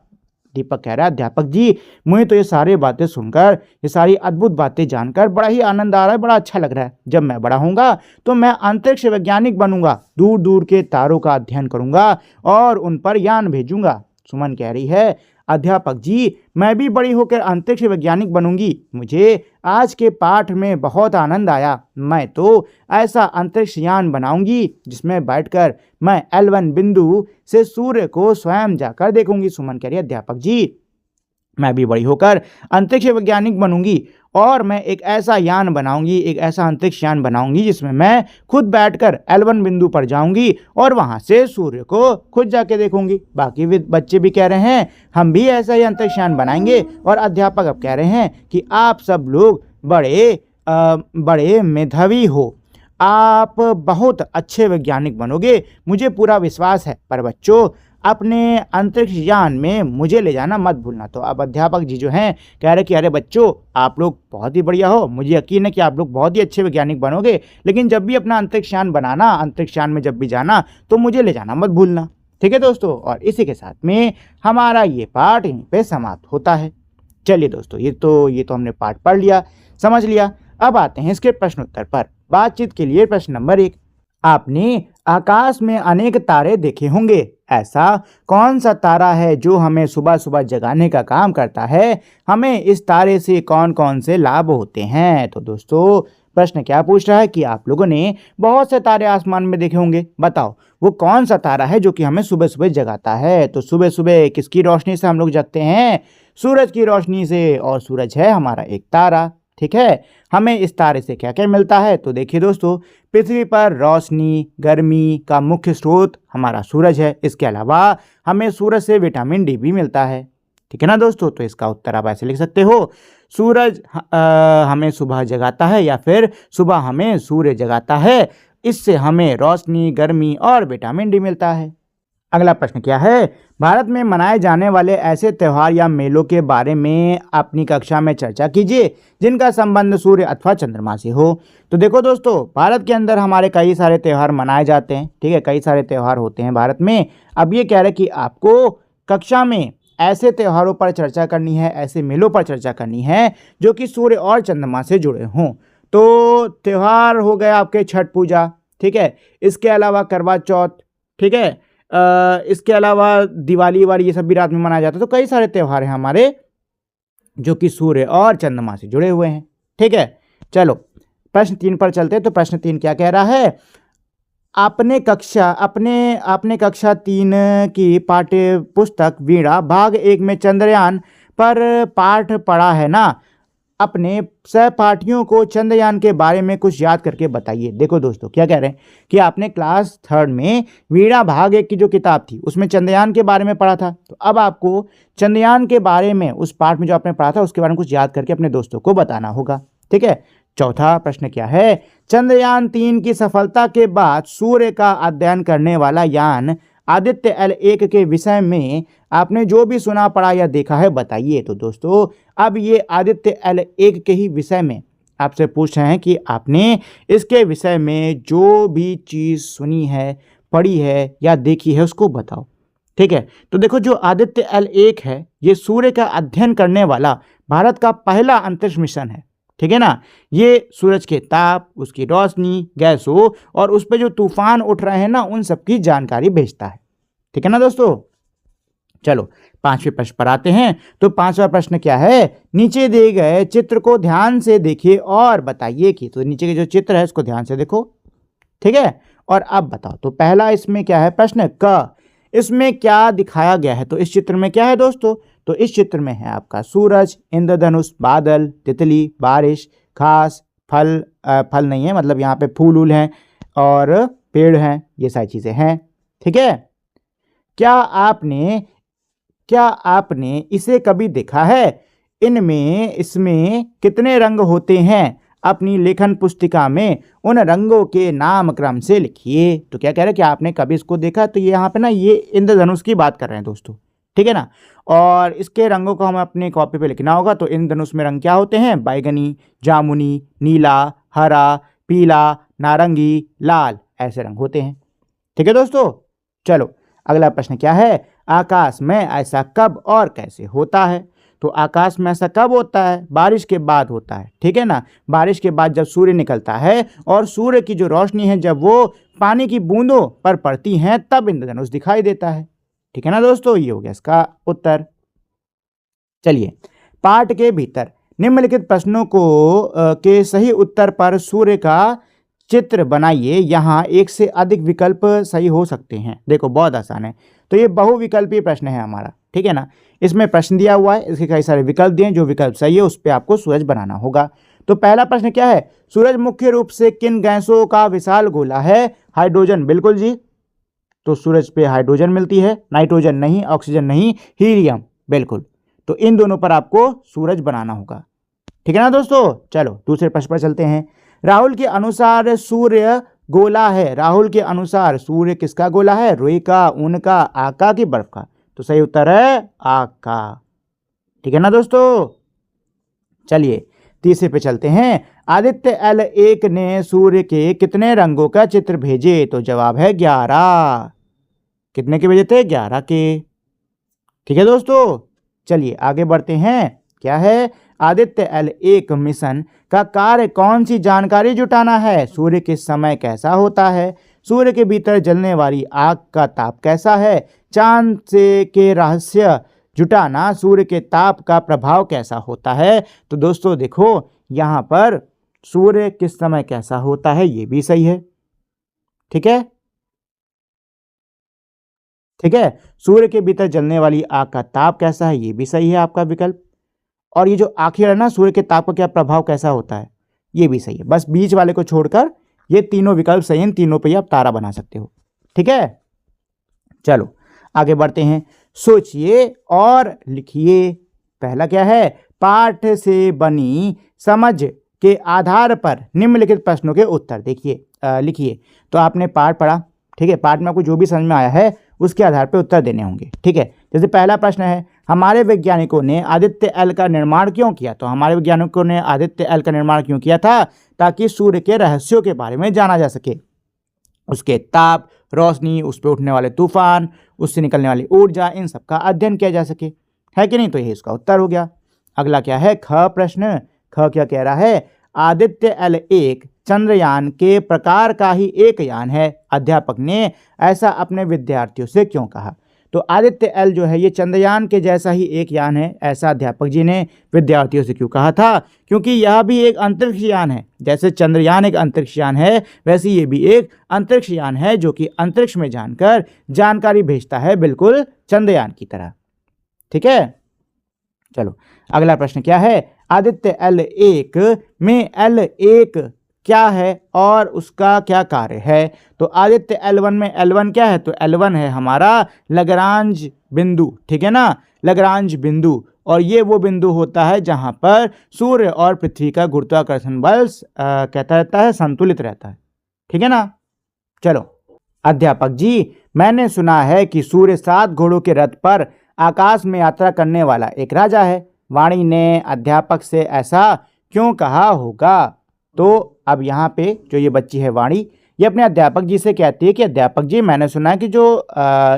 Speaker 1: दीपक कह रहा है, अध्यापक जी मुझे तो ये सारी बातें सुनकर, ये सारी अद्भुत बातें जानकर बड़ा ही आनंद आ रहा है, बड़ा अच्छा लग रहा है। जब मैं बड़ा होऊंगा तो मैं अंतरिक्ष वैज्ञानिक बनूंगा, दूर दूर के तारों का अध्ययन करूंगा और उन पर यान भेजूंगा। सुमन कह रही है, अध्यापक जी मैं भी बड़ी होकर अंतरिक्ष वैज्ञानिक बनूंगी। मुझे आज के पाठ में बहुत आनंद आया। मैं तो ऐसा अंतरिक्ष यान बनाऊंगी जिसमें बैठकर मैं L1 बिंदु से सूर्य को स्वयं जाकर देखूंगी। सुमन कह रही है, अध्यापक जी मैं भी बड़ी होकर अंतरिक्ष वैज्ञानिक बनूंगी और मैं एक ऐसा यान बनाऊंगी, एक ऐसा अंतरिक्ष यान बनाऊंगी जिसमें मैं खुद बैठकर L1 बिंदु पर जाऊंगी और वहां से सूर्य को खुद जाके देखूंगी। बाकी बच्चे भी कह रहे हैं हम भी ऐसा ही अंतरिक्ष यान बनाएंगे। और अध्यापक अब कह रहे हैं कि आप सब लोग बड़े मेधावी हो, आप बहुत अच्छे वैज्ञानिक बनोगे, मुझे पूरा विश्वास है। पर बच्चों अपने अंतरिक्ष यान में मुझे ले जाना मत भूलना। तो अब अध्यापक जी जो हैं कह रहे कि अरे बच्चों आप लोग बहुत ही बढ़िया हो, मुझे यकीन है कि आप लोग बहुत ही अच्छे वैज्ञानिक बनोगे, लेकिन जब भी अपना अंतरिक्ष यान बनाना, अंतरिक्ष यान में जब भी जाना तो मुझे ले जाना मत भूलना। ठीक है दोस्तों, और इसी के साथ में हमारा ये पाठ यहीं पे समाप्त होता है। चलिए दोस्तों, ये तो हमने पाठ पढ़ लिया, समझ लिया। अब आते हैं इसके प्रश्नोत्तर पर। बातचीत के लिए प्रश्न नंबर 1, आपने आकाश में अनेक तारे देखे होंगे, ऐसा कौन सा तारा है जो हमें सुबह सुबह जगाने का काम करता है? हमें इस तारे से कौन कौन से लाभ होते हैं? तो दोस्तों प्रश्न क्या पूछ रहा है कि आप लोगों ने बहुत से तारे आसमान में देखे होंगे, बताओ वो कौन सा तारा है जो कि हमें सुबह सुबह जगाता है? तो सुबह सुबह किसकी रोशनी से हम लोग जगते हैं? सूरज की रोशनी से, और सूरज है हमारा एक तारा। ठीक है, हमें इस तारे से क्या क्या मिलता है? तो देखिए दोस्तों, पृथ्वी पर रोशनी गर्मी का मुख्य स्रोत हमारा सूरज है। इसके अलावा हमें सूरज से विटामिन डी भी मिलता है। ठीक है ना दोस्तों, तो इसका उत्तर आप ऐसे लिख सकते हो, सूरज हमें सुबह जगाता है या फिर सुबह हमें सूर्य जगाता है, इससे हमें रोशनी गर्मी और विटामिन डी मिलता है। अगला प्रश्न क्या है? भारत में मनाए जाने वाले ऐसे त्योहार या मेलों के बारे में अपनी कक्षा में चर्चा कीजिए जिनका संबंध सूर्य अथवा चंद्रमा से हो। तो देखो दोस्तों, भारत के अंदर हमारे कई सारे त्यौहार मनाए जाते हैं। ठीक है, कई सारे त्यौहार होते हैं भारत में। अब ये कह रहे कि आपको कक्षा में ऐसे त्योहारों पर चर्चा करनी है, ऐसे मेलों पर चर्चा करनी है जो कि सूर्य और चंद्रमा से जुड़े हों। तो त्यौहार हो गए आपके छठ पूजा, ठीक है, इसके अलावा करवा चौथ, ठीक है, इसके अलावा दिवाली वाली ये सब भी रात में मनाया जाता है। तो कई सारे त्यौहार हैं हमारे जो कि सूर्य और चंद्रमा से जुड़े हुए हैं। ठीक है, चलो प्रश्न 3 पर चलते हैं। तो प्रश्न 3 क्या कह रहा है? आपने कक्षा 3 की पाठ्य पुस्तक वीणा भाग 1 में चंद्रयान पर पाठ पढ़ा है ना? अपने सहपाठियों को चंद्रयान के बारे में कुछ याद करके बताइए। देखो दोस्तों, क्या कह रहे हैं कि आपने क्लास 3 में वीणा भाग 1 की जो किताब थी उसमें चंद्रयान के बारे में पढ़ा था। तो अब आपको चंद्रयान के बारे में, उस पाठ में जो आपने पढ़ा था उसके बारे में कुछ याद करके अपने दोस्तों को बताना होगा। ठीक है, चौथा प्रश्न क्या है? चंद्रयान 3 की सफलता के बाद सूर्य का अध्ययन करने वाला यान आदित्य L1 के विषय में आपने जो भी सुना पढ़ा या देखा है बताइए। तो दोस्तों अब ये आदित्य L1 के ही विषय में आपसे पूछ रहे हैं कि आपने इसके विषय में जो भी चीज़ सुनी है, पढ़ी है या देखी है उसको बताओ। ठीक है। तो देखो जो आदित्य L1 है ये सूर्य का अध्ययन करने वाला भारत का पहला अंतरिक्ष मिशन है। ठीक है ना। ये सूरज के ताप, उसकी रोशनी, गैसों और उस पर जो तूफान उठ रहे हैं ना उन सबकी जानकारी भेजता है। ठीक है ना दोस्तों। चलो पांचवें प्रश्न पर आते हैं। तो पांचवा प्रश्न क्या है, नीचे दिए गए चित्र को ध्यान से देखिए और बताइए कि, तो नीचे के जो चित्र है उसको ध्यान से देखो। ठीक है। और अब बताओ तो पहला इसमें क्या है प्रश्न क, इसमें क्या दिखाया गया है। तो इस चित्र में क्या है दोस्तों, तो इस चित्र में है आपका सूरज, इंद्रधनुष, बादल, तितली, बारिश, घास, फल नहीं है मतलब यहाँ पे फूल उल हैं और पेड़ हैं, ये सारी चीजें हैं। ठीक है। क्या आपने इसे कभी देखा है, इसमें कितने रंग होते हैं, अपनी लेखन पुस्तिका में उन रंगों के नाम क्रम से लिखिए। तो क्या कह रहे हैं कि आपने कभी इसको देखा, तो ये यहाँ पे ना ये इंद्रधनुष की बात कर रहे हैं दोस्तों। ठीक है ना। और इसके रंगों को हमें अपनी कॉपी पे लिखना होगा। तो इंद्रधनुष में रंग क्या होते हैं, बैगनी, जामुनी, नीला, हरा, पीला, नारंगी, लाल, ऐसे रंग होते हैं। ठीक है दोस्तों। चलो अगला प्रश्न क्या है, आकाश में ऐसा कब और कैसे होता है। तो आकाश में ऐसा कब होता है, बारिश के बाद होता है। ठीक है ना। बारिश के बाद जब सूर्य निकलता है और सूर्य की जो रोशनी है जब वो पानी की बूंदों पर पड़ती हैं तब इंद्रधनुष दिखाई देता है। ठीक है ना दोस्तों, ये हो गया इसका उत्तर। चलिए पाठ के भीतर निम्नलिखित प्रश्नों के सही उत्तर पर सूर्य का चित्र बनाइए। यहाँ एक से अधिक विकल्प सही हो सकते हैं। देखो बहुत आसान है। तो ये बहुविकल्पीय प्रश्न है हमारा। ठीक है ना। इसमें प्रश्न दिया हुआ है, इसके कई सारे विकल्प दिए, जो विकल्प सही है उस पर आपको सूरज बनाना होगा। तो पहला प्रश्न क्या है, सूरज मुख्य रूप से किन गैसों का विशाल गोला है। हाइड्रोजन, बिल्कुल जी। तो सूरज पे हाइड्रोजन मिलती है, नाइट्रोजन नहीं, ऑक्सीजन नहीं, हीलियम, बिल्कुल। तो इन दोनों पर आपको सूरज बनाना होगा। ठीक है ना दोस्तों। चलो दूसरे प्रश्न पर चलते हैं। राहुल के अनुसार सूर्य गोला है। राहुल के अनुसार सूर्य किसका गोला है, रुई का, ऊन का, आग का कि बर्फ का। तो सही उत्तर है आग का। ठीक है ना दोस्तों। चलिए तीसरे पे चलते हैं। आदित्य L1 ने सूर्य के कितने रंगों का चित्र भेजे। तो जवाब है 11। कितने के भेजे थे, 11 के। ठीक है दोस्तों। चलिए आगे बढ़ते हैं। क्या है, आदित्य L1 मिशन का कार्य कौन सी जानकारी जुटाना है। सूर्य के समय कैसा होता है, सूर्य के भीतर जलने वाली आग का ताप कैसा है, चांद से के रहस्य जुटाना, सूर्य के ताप का प्रभाव कैसा होता है। तो दोस्तों देखो यहाँ पर सूर्य किस समय कैसा होता है ये भी सही है। ठीक है। ठीक है। सूर्य के भीतर जलने वाली आग का ताप कैसा है ये भी सही है आपका विकल्प। और ये जो आखिर है ना, सूर्य के ताप का क्या प्रभाव कैसा होता है, ये भी सही है। बस बीच वाले को छोड़कर ये तीनों विकल्प सही हैं, तीनों पे आप तारा बना सकते हो। ठीक है। चलो आगे बढ़ते हैं। सोचिए और लिखिए। पहला क्या है, पाठ से बनी समझ के आधार पर निम्नलिखित प्रश्नों के उत्तर लिखिए। तो आपने पाठ पढ़ा, ठीक है। पाठ में आपको जो भी समझ में आया है उसके आधार पर उत्तर देने होंगे। ठीक है। जैसे पहला प्रश्न है, हमारे वैज्ञानिकों ने आदित्य L का निर्माण क्यों किया। तो हमारे वैज्ञानिकों ने आदित्य L का निर्माण क्यों किया था, ताकि सूर्य के रहस्यों के बारे में जाना जा सके, उसके ताप, रोशनी, उस पर उठने वाले तूफान, उससे निकलने वाली ऊर्जा, इन सब का अध्ययन किया जा सके, है कि नहीं। तो यही इसका उत्तर हो गया। अगला क्या है, ख प्रश्न। ख क्या कह रहा है, आदित्य L1 चंद्रयान के प्रकार का ही एक यान है, अध्यापक ने ऐसा अपने विद्यार्थियों से क्यों कहा। तो आदित्य L जो है ये चंद्रयान के जैसा ही एक यान है, ऐसा अध्यापक जी ने विद्यार्थियों से क्यों कहा था, क्योंकि यह भी एक अंतरिक्ष यान है। जैसे चंद्रयान एक अंतरिक्ष यान है, वैसे ये भी एक अंतरिक्ष यान है जो कि अंतरिक्ष में जानकर जानकारी भेजता है, बिल्कुल चंद्रयान की तरह। ठीक है। चलो अगला प्रश्न क्या है, आदित्य L1 में L1 क्या है और उसका क्या कार्य है। तो आदित्य L1 में L1 क्या है, तो L1 है हमारा लग्रांज बिंदु। ठीक है ना, लग्रांज बिंदु। और ये वो बिंदु होता है जहां पर सूर्य और पृथ्वी का गुरुत्वाकर्षण बल कहता रहता है, संतुलित रहता है। ठीक है ना। चलो, अध्यापक जी, मैंने सुना है कि सूर्य 7 घोड़ों के रथ पर आकाश में यात्रा करने वाला एक राजा है। वाणी ने अध्यापक से ऐसा क्यों कहा होगा। तो अब यहाँ पे जो ये बच्ची है वाणी, ये अपने अध्यापक जी से कहती है कि अध्यापक जी, मैंने सुना है कि जो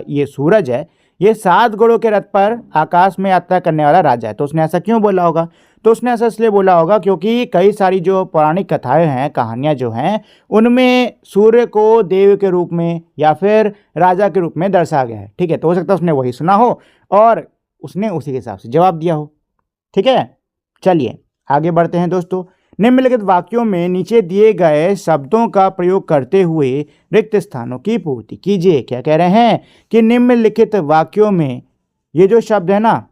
Speaker 1: ये सूरज है ये 7 घोड़ों के रथ पर आकाश में यात्रा करने वाला राजा है। तो उसने ऐसा क्यों बोला होगा? तो उसने ऐसा इसलिए बोला होगा क्योंकि कई सारी जो पौराणिक कथाएं हैं, कहानियां जो हैं, उनमें सूर्य को देव के रूप में या फिर राजा के रूप में दर्शाया गया है। ठीक है, तो हो सकता है उसने वही सुना हो और उसने उसी के हिसाब से जवाब दिया हो। ठीक है, चलिए आगे बढ़ते हैं दोस्तों। निम्नलिखित वाक्यों में नीचे दिए गए शब्दों का प्रयोग करते हुए रिक्त स्थानों की पूर्ति कीजिए। क्या कह रहे हैं कि निम्नलिखित वाक्यों में ये जो शब्द है ना,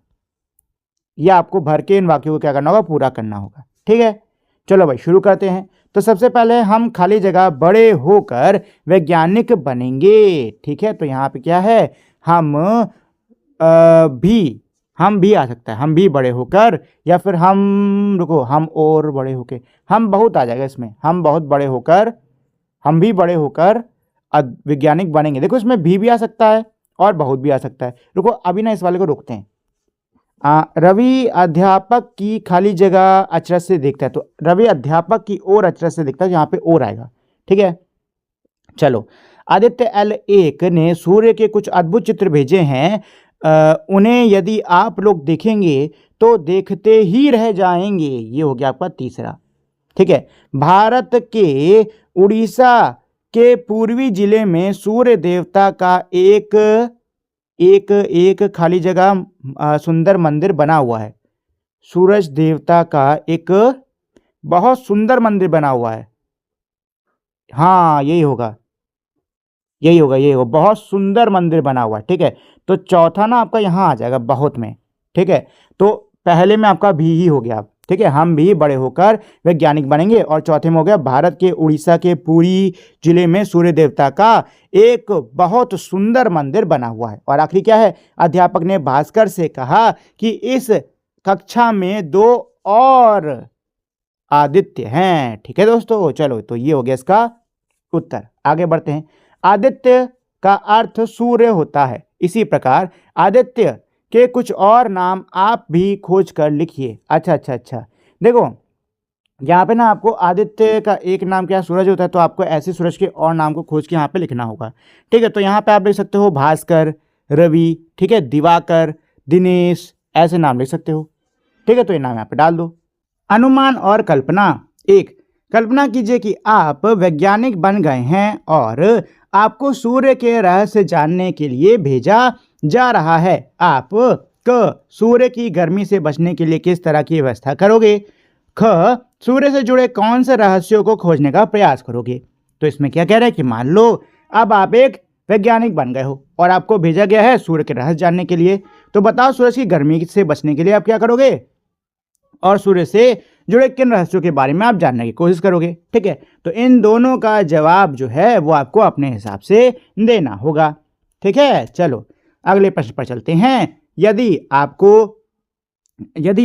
Speaker 1: ये आपको भर के इन वाक्यों को क्या करना होगा? पूरा करना होगा। ठीक है, चलो भाई शुरू करते हैं। तो सबसे पहले हम खाली जगह बड़े होकर वैज्ञानिक बनेंगे। ठीक है, तो यहाँ पे क्या है? हम भी आ सकता है, हम भी बड़े होकर, या फिर हम और बड़े होकर, हम बहुत आ जाएगा इसमें, हम बहुत बड़े होकर, हम भी बड़े होकर वैज्ञानिक बनेंगे। देखो इसमें भी आ सकता है और बहुत भी आ सकता है। रुको अभी ना इस वाले को रोकते हैं। रवि अध्यापक की खाली जगह अचरज से देखता है, तो रवि अध्यापक की ओर अचरज से देखता है, यहाँ पे और आएगा। ठीक है, चलो। आदित्य L1 ने सूर्य के कुछ अद्भुत चित्र भेजे हैं, उन्हें यदि आप लोग देखेंगे तो देखते ही रह जाएंगे। ये हो गया आपका तीसरा। ठीक है, भारत के उड़ीसा के पूर्वी जिले में सूर्य देवता का एक खाली जगह सुंदर मंदिर बना हुआ है। सूरज देवता का एक बहुत सुंदर मंदिर बना हुआ है। हाँ, यही होगा, बहुत सुंदर मंदिर बना हुआ है। ठीक है, तो चौथा ना आपका यहाँ आ जाएगा बहुत में। ठीक है, तो पहले में आपका भी ही हो गया। ठीक है, हम भी बड़े होकर वैज्ञानिक बनेंगे, और चौथे में हो गया भारत के उड़ीसा के पुरी जिले में सूर्य देवता का एक बहुत सुंदर मंदिर बना हुआ है। और आखिरी क्या है? अध्यापक ने भास्कर से कहा कि इस कक्षा में 2 और आदित्य हैं। ठीक है दोस्तों, चलो तो ये हो गया इसका उत्तर। आगे बढ़ते हैं। आदित्य का अर्थ सूर्य होता है, इसी प्रकार आदित्य के कुछ और नाम आप भी खोज कर लिखिए। अच्छा, देखो यहाँ पे ना आपको आदित्य का एक नाम क्या सूरज होता है, तो आपको ऐसे सूरज के और नाम को खोज के यहाँ पे लिखना होगा। ठीक है, तो यहाँ पे आप लिख सकते हो भास्कर, रवि, ठीक है, दिवाकर, दिनेश, ऐसे नाम लिख सकते हो। ठीक है, तो ये नाम यहाँ पे डाल दो। अनुमान और कल्पना। 1, कल्पना कीजिए कि आप वैज्ञानिक बन गए हैं और आपको सूर्य के रहस्य जानने के लिए भेजा जा रहा है। आप सूर्य की गर्मी से बचने के लिए किस तरह की व्यवस्था करोगे? सूर्य से जुड़े कौन से रहस्यों को खोजने का प्रयास करोगे? तो इसमें क्या कह रहे हैं कि मान लो अब आप एक वैज्ञानिक बन गए हो और आपको भेजा गया है सूर्य के रहस्य जानने के लिए। तो बताओ सूरज की गर्मी से बचने के लिए आप क्या करोगे और सूर्य से जुड़े किन रहस्यों के बारे में आप जानने की कोशिश करोगे। ठीक है, तो इन दोनों का जवाब जो है वो आपको अपने हिसाब से देना होगा। ठीक है, चलो अगले प्रश्न पर चलते हैं। यदि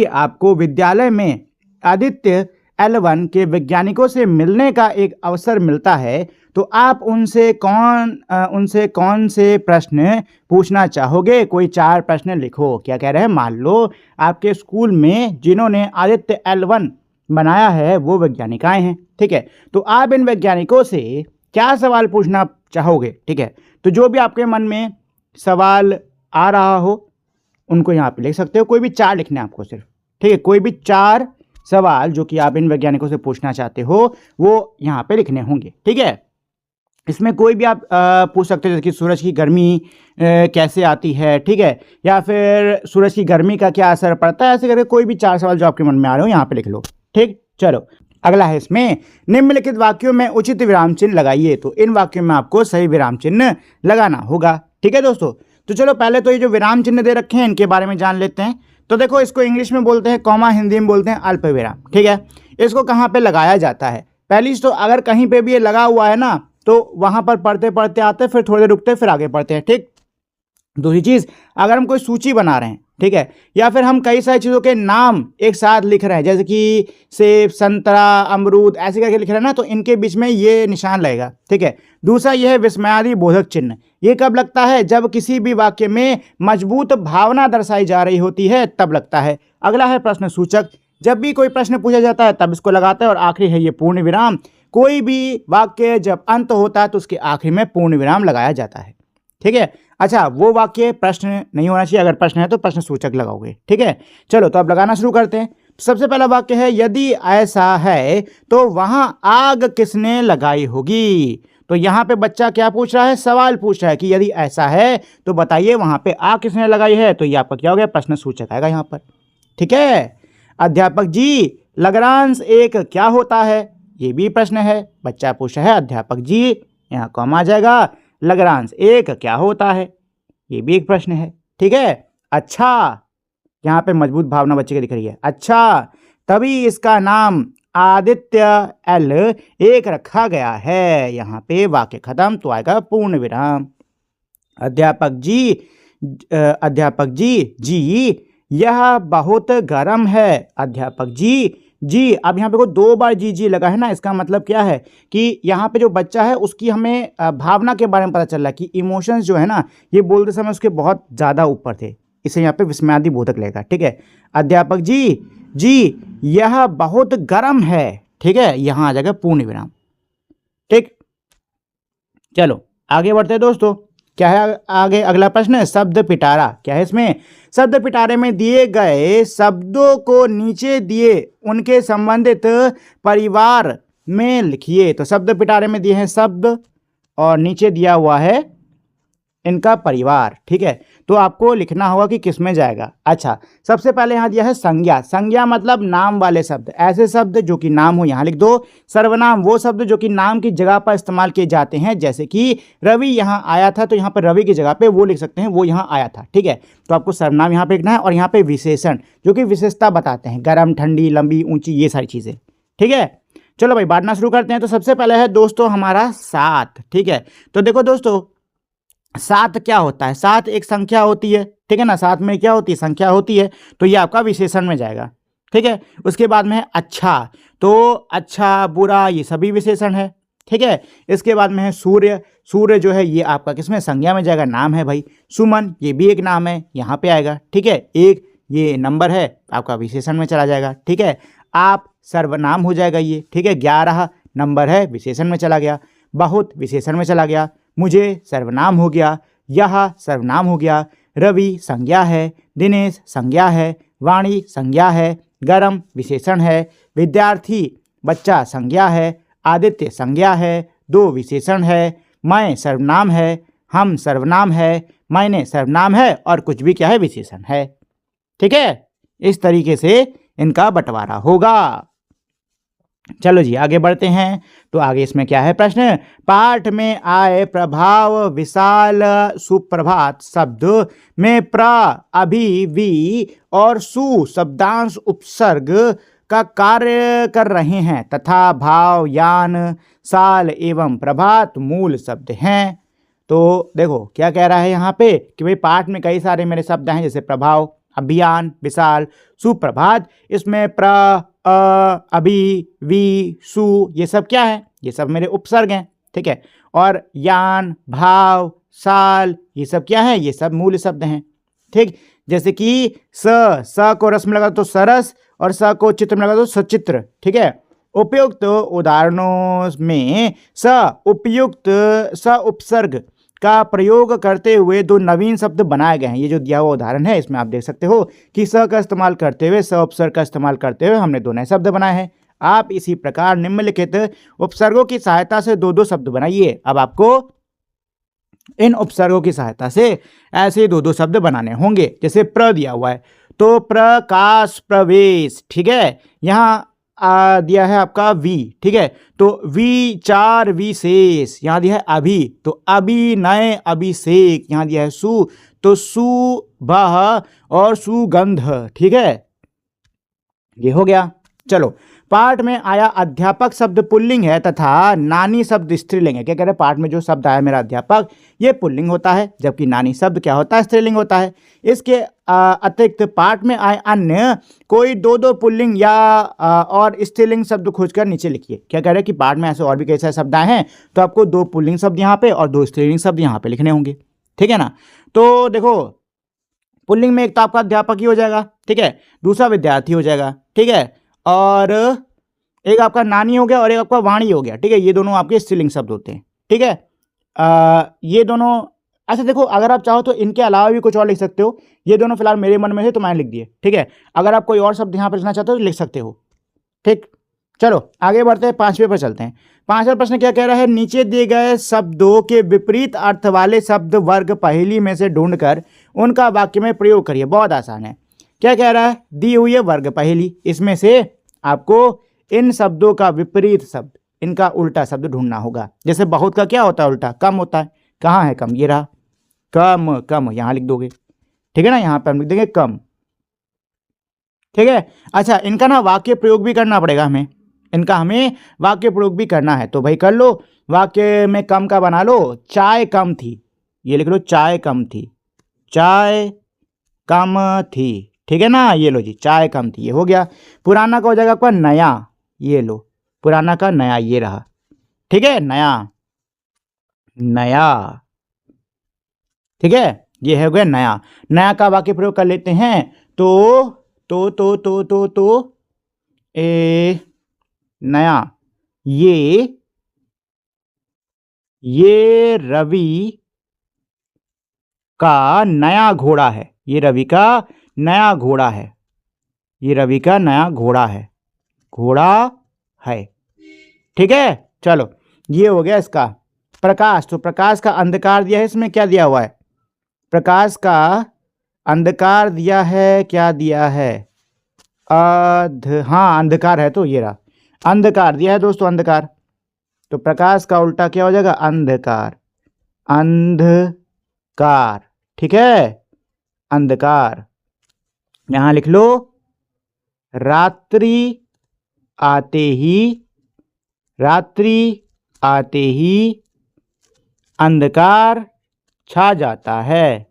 Speaker 1: आपको विद्यालय में आदित्य L1 के वैज्ञानिकों से मिलने का एक अवसर मिलता है, तो आप उनसे कौन से प्रश्न पूछना चाहोगे? कोई 4 प्रश्न लिखो। क्या कह रहे हैं? मान लो आपके स्कूल में जिन्होंने आदित्य L1 बनाया है वो वैज्ञानिक आए हैं। ठीक है, तो आप इन वैज्ञानिकों से क्या सवाल पूछना चाहोगे? ठीक है, तो जो भी आपके मन में सवाल आ रहा हो उनको यहाँ पे लिख सकते हो। कोई भी 4 लिखने हैं आपको सिर्फ। ठीक है, कोई भी 4 सवाल जो कि आप इन वैज्ञानिकों से पूछना चाहते हो वो यहाँ पे लिखने होंगे। ठीक है, इसमें कोई भी आप पूछ सकते हो, जैसे कि सूरज की गर्मी कैसे आती है, ठीक है, या फिर सूरज की गर्मी का क्या असर पड़ता है, ऐसे करके कोई भी 4 सवाल जो आपके मन में आ रहे हो यहाँ पे लिख लो। ठीक, चलो अगला है इसमें निम्नलिखित वाक्यों में उचित विराम चिन्ह लगाइए। तो इन वाक्यों में आपको सही विराम चिन्ह लगाना होगा। ठीक है दोस्तों, तो चलो पहले तो ये जो विराम चिन्ह दे रखे हैं इनके बारे में जान लेते हैं। तो देखो इसको इंग्लिश में बोलते हैं कॉमा, हिंदी में बोलते हैं अल्प विराम। ठीक है, इसको कहाँ पे लगाया जाता है? पहली तो अगर कहीं पे भी ये लगा हुआ है ना तो वहां पर पढ़ते पढ़ते आते फिर थोड़ी देर रुकते फिर आगे पढ़ते हैं। ठीक, दूसरी चीज, अगर हम कोई सूची बना रहे हैं, ठीक है, या फिर हम कई सारी चीज़ों के नाम एक साथ लिख रहे हैं, जैसे कि सेब, संतरा, अमरूद, ऐसे करके लिख रहे हैं ना, तो इनके बीच में ये निशान लगेगा। ठीक है, दूसरा ये है विस्मयादि बोधक चिन्ह। ये कब लगता है? जब किसी भी वाक्य में मजबूत भावना दर्शाई जा रही होती है तब लगता है। अगला है प्रश्न सूचक। जब भी कोई प्रश्न पूछा जाता है तब इसको लगाता है। और आखिरी है ये पूर्ण विराम। कोई भी वाक्य जब अंत होता है तो उसके आखिरी में पूर्ण विराम लगाया जाता है। ठीक है, अच्छा, वो वाक्य प्रश्न नहीं होना चाहिए, अगर प्रश्न है तो प्रश्न सूचक लगाओगे, ठीक है। चलो तो अब लगाना शुरू करते हैं। सबसे पहला वाक्य है, यदि ऐसा है तो वहां आग किसने लगाई होगी। तो यहाँ पे बच्चा क्या पूछ रहा है, सवाल पूछ रहा है कि यदि ऐसा है तो बताइए वहां पे आग किसने लगाई है। तो ये आपका क्या हो गया, प्रश्न सूचक आएगा यहाँ पर, ठीक है। अध्यापक जी, लग्रांज एक क्या होता है, ये भी प्रश्न है। बच्चा पूछ रहा है अध्यापक जी, यहाँ कॉमा आ जाएगा, लग्रांज एक क्या होता है, ये भी एक प्रश्न है, ठीक है। अच्छा, यहाँ पे मजबूत भावना बच्चे की दिख रही है। अच्छा, तभी इसका नाम आदित्य एल एक रखा गया है। यहाँ पे वाक्य खत्म, तो आएगा पूर्ण विराम। अध्यापक जी यह बहुत गर्म है। अध्यापक जी, अब यहाँ पे को 2 बार जी लगा है ना, इसका मतलब क्या है कि यहाँ पे जो बच्चा है उसकी हमें भावना के बारे में पता चल रहा है कि इमोशंस जो है ना, ये बोलते समय उसके बहुत ज़्यादा ऊपर थे, इसे यहाँ पे विस्मयादि बोधक लगेगा, ठीक है। अध्यापक जी यह बहुत गर्म है, ठीक है, यहाँ आ जाएगा पूर्ण विराम, ठीक। चलो आगे बढ़ते हैं दोस्तों। क्या है आगे, अगला प्रश्न है शब्द पिटारा। क्या है इसमें, शब्द पिटारे में दिए गए शब्दों को नीचे दिए उनके संबंधित परिवार में लिखिए। तो शब्द पिटारे में दिए हैं शब्द और नीचे दिया हुआ है इनका परिवार, ठीक है। तो आपको लिखना होगा कि किस में जाएगा। अच्छा, सबसे पहले यहाँ दिया है संज्ञा। संज्ञा मतलब नाम वाले शब्द, ऐसे शब्द जो कि नाम हो यहाँ लिख दो। सर्वनाम वो शब्द जो कि नाम की जगह पर इस्तेमाल किए जाते हैं, जैसे कि रवि यहाँ आया था, तो यहाँ पर रवि की जगह पे वो लिख सकते हैं, वो यहाँ आया था, ठीक है। तो आपको सर्वनाम यहाँ पे लिखना है, और यहाँ पे विशेषण जो कि विशेषता बताते हैं, गर्म, ठंडी, लंबी, ऊंची, ये सारी चीज़ें, ठीक है। चलो भाई बांटना शुरू करते हैं। तो सबसे पहले है दोस्तों हमारा 7, ठीक है। तो देखो दोस्तों, 7 क्या होता है, 7 एक संख्या होती है, ठीक है ना। 7 में क्या होती है, संख्या होती है, तो ये आपका विशेषण में जाएगा, ठीक है। उसके बाद में है अच्छा, तो अच्छा, बुरा, ये सभी विशेषण है, ठीक है। इसके बाद में है सूर्य। सूर्य जो है ये आपका किसमें, संज्ञा में जाएगा, नाम है भाई। सुमन, ये भी एक नाम है, यहाँ पे आएगा, ठीक है। एक ये नंबर है, आपका विशेषण में चला जाएगा, ठीक है। आप सर्वनाम हो जाएगा ये, ठीक है। 11 नंबर है, विशेषण में चला गया। बहुत विशेषण में चला गया। मुझे सर्वनाम हो गया, यह सर्वनाम हो गया। रवि संज्ञा है, दिनेश संज्ञा है, वाणी संज्ञा है, गरम विशेषण है, विद्यार्थी बच्चा संज्ञा है, आदित्य संज्ञा है, 2 विशेषण है, मैं सर्वनाम है, हम सर्वनाम है, मैंने सर्वनाम है, और कुछ भी क्या है, विशेषण है, ठीक है। इस तरीके से इनका बंटवारा होगा। चलो जी आगे बढ़ते हैं। तो आगे इसमें क्या है प्रश्न, पाठ में आए प्रभाव विशाल सुप्रभात शब्द में प्र, अभी, वी और सु शब्दांश उपसर्ग का कार्य कर रहे हैं तथा भाव, यान, साल एवं प्रभात मूल शब्द हैं। तो देखो क्या कह रहा है यहाँ पे कि भाई पाठ में कई सारे मेरे शब्द हैं, जैसे प्रभाव, अभियान, विशाल, सुप्रभात। इसमें प्र, अभी, वी, सु, ये सब क्या है, ये सब मेरे उपसर्ग हैं, ठीक है। और यान, भाव, साल, ये सब क्या है, ये सब मूल शब्द हैं, ठीक। जैसे कि स को रस में लगा तो सरस, और स को चित्र में लगा तो सचित्र, ठीक है। उपयुक्त उदाहरणों में स उपसर्ग का प्रयोग करते हुए 2 नवीन शब्द बनाए गए हैं। ये जो दिया हुआ उदाहरण है इसमें आप देख सकते हो कि स का इस्तेमाल करते हुए, स उपसर्ग का इस्तेमाल करते हुए हमने 2 नए शब्द बनाए हैं। आप इसी प्रकार निम्नलिखित उपसर्गों की सहायता से 2-2 शब्द बनाइए। अब आपको इन उपसर्गों की सहायता से ऐसे 2-2 शब्द बनाने होंगे। जैसे प्र दिया हुआ है, तो प्रकाश प्रवेश, ठीक है। यहाँ दिया है आपका वी, ठीक है। तो विचार विशेष, यहाँ दिया है अभी, तो अभिनय अभिषेक, यहाँ दिया है सु, तो सुबह और सुगंध, ठीक है। ये हो गया। चलो पाठ में आया अध्यापक शब्द पुल्लिंग है तथा नानी शब्द स्त्रीलिंग है। क्या कह रहे हैं, पाठ में जो शब्द आया मेरा अध्यापक, ये पुल्लिंग होता है, जबकि नानी शब्द क्या होता है, स्त्रीलिंग होता है। इसके अतिरिक्त पाठ में आए अन्य कोई 2-2 पुल्लिंग या और स्त्रीलिंग शब्द खोजकर नीचे लिखिए। क्या कह रहे हैं कि पाठ में ऐसे और भी कई सारे शब्द आए हैं, तो आपको 2 पुल्लिंग शब्द यहाँ पे और 2 स्त्रीलिंग शब्द यहाँ पे लिखने होंगे, ठीक है ना। तो देखो पुल्लिंग में एक तो आपका अध्यापक ही हो जाएगा, ठीक है, दूसरा विद्यार्थी हो जाएगा, ठीक है, और एक आपका नानी हो गया और एक आपका वाणी हो गया, ठीक है। ये दोनों आपके स्त्रीलिंग शब्द होते हैं, ठीक है। ये दोनों अच्छा देखो, अगर आप चाहो तो इनके अलावा भी कुछ और लिख सकते हो, ये दोनों फिलहाल मेरे मन में थे तो मैंने लिख दिए, ठीक है। अगर आप कोई और शब्द यहाँ पर लिखना चाहते हो तो लिख सकते हो, ठीक। चलो आगे बढ़ते हैं, 5वें पर चलते हैं। 5वां प्रश्न क्या कह रहा है, नीचे दिए गए शब्दों के विपरीत अर्थ वाले शब्द वर्ग पहेली में से ढूंढकर उनका वाक्य में प्रयोग करिए। बहुत आसान है। क्या कह रहा है, दी हुई है वर्ग पहेली, इसमें से आपको इन शब्दों का विपरीत शब्द, इनका उल्टा शब्द ढूंढना होगा। जैसे बहुत का क्या होता है उल्टा, कम होता है। कहाँ है कम, ये रहा कम, कम यहाँ लिख दोगे, ठीक है ना, यहाँ पे हम लिख देंगे कम, ठीक है। अच्छा इनका ना वाक्य प्रयोग भी करना पड़ेगा हमें, इनका हमें वाक्य प्रयोग भी करना है, तो भाई कर लो। वाक्य में कम का बना लो, चाय कम थी, ये लिख लो चाय कम थी, चाय कम थी, ठीक है ना। ये लो जी चाय कम थी, ये हो गया। पुराना का हो जाएगा आपका नया, ये लो पुराना का नया, ये रहा, ठीक है, नया, नया, ठीक है, ये हो गया नया। नया का वाक्य प्रयोग कर लेते हैं, तो ए नया, ये रवि का नया घोड़ा है, ये रवि का नया घोड़ा है, ये रवि का नया घोड़ा है, घोड़ा है, ठीक है। चलो ये हो गया इसका। प्रकाश, तो प्रकाश का अंधकार दिया है, इसमें क्या दिया हुआ है, प्रकाश का अंधकार दिया है, क्या दिया है, हाँ अंधकार है, तो ये रहा अंधकार दिया है दोस्तों, अंधकार। तो प्रकाश का उल्टा क्या हो जाएगा, अंधकार, अंधकार, ठीक है, अंधकार। यहां लिख लो रात्रि आते ही, रात्रि आते ही अंधकार छा जाता है,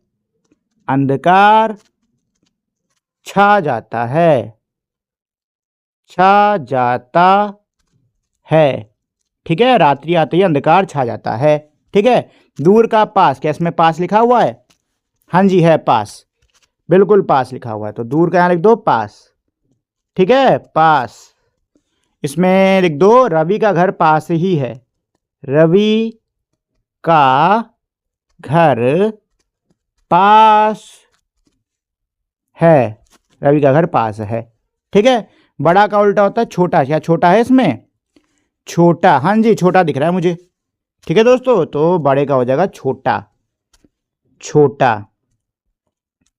Speaker 1: अंधकार छा जाता है, छा जाता है, ठीक है। रात्रि आते ही अंधकार छा जाता है, ठीक है। दूर का पास, क्या इसमें पास लिखा हुआ है, हाँ जी है पास, बिल्कुल पास लिखा हुआ है, तो दूर का यहां लिख दो पास, ठीक है, पास। इसमें लिख दो रवि का घर पास ही है, रवि का घर पास है, रवि का घर पास है, ठीक है। बड़ा का उल्टा होता है छोटा, क्या छोटा है इसमें, छोटा, हाँ जी छोटा दिख रहा है मुझे, ठीक है दोस्तों। तो बड़े का हो जाएगा छोटा, छोटा,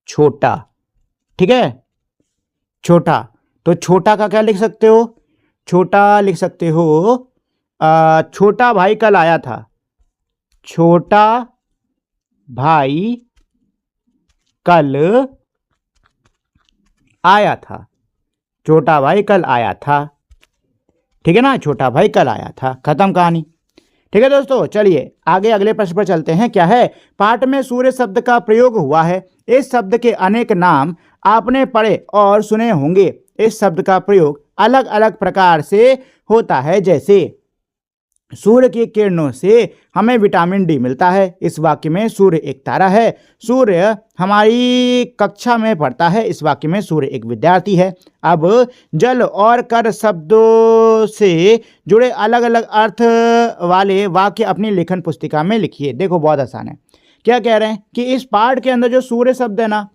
Speaker 1: छोटा, ठीक है, छोटा। तो छोटा का क्या लिख सकते हो, छोटा लिख सकते हो छोटा भाई कल आया था, छोटा भाई कल आया था, छोटा भाई कल आया था, ठीक है ना, छोटा भाई कल आया था, खत्म कहानी, ठीक है दोस्तों। चलिए आगे अगले प्रश्न पर चलते हैं। क्या है, पाठ में सूर्य शब्द का प्रयोग हुआ है, इस शब्द के अनेक नाम आपने पढ़े और सुने होंगे। इस शब्द का प्रयोग अलग अलग प्रकार से होता है, जैसे सूर्य की किरणों से हमें विटामिन डी मिलता है, इस वाक्य में सूर्य एक तारा है। सूर्य हमारी कक्षा में पढ़ता है, इस वाक्य में सूर्य एक विद्यार्थी है। अब जल और कर शब्दों से जुड़े अलग अलग अर्थ वाले वाक्य अपनी लेखन पुस्तिका में लिखिए। देखो बहुत आसान है। क्या कह रहे हैं कि इस पाठ के अंदर जो सूर्य शब्द है ना,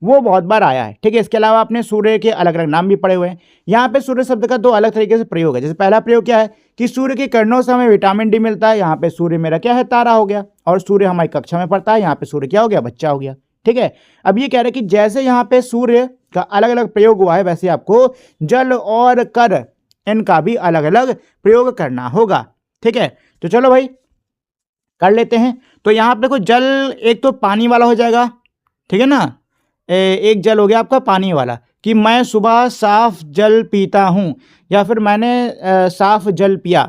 Speaker 1: वो बहुत बार आया है, ठीक है। इसके अलावा आपने सूर्य के अलग अलग नाम भी पढ़े हुए हैं। यहाँ पे सूर्य शब्द का दो अलग तरीके से प्रयोग है। जैसे पहला प्रयोग क्या है कि सूर्य की किरणों से हमें विटामिन डी मिलता है, यहाँ पे सूर्य मेरा क्या है, तारा हो गया, और सूर्य हमारी कक्षा में पढ़ता है, यहाँ पे सूर्य क्या हो गया, बच्चा हो गया, ठीक है। अब ये कह रहे हैं कि जैसे यहाँ पे सूर्य का अलग अलग प्रयोग हुआ है, वैसे आपको जल और कर इनका भी अलग अलग प्रयोग करना होगा, ठीक है। तो चलो भाई कर लेते हैं। तो यहाँ पे देखो जल एक तो पानी वाला हो जाएगा, ठीक है ना, एक जल हो गया आपका पानी वाला, कि मैं सुबह साफ जल पीता हूँ, या फिर मैंने साफ जल पिया,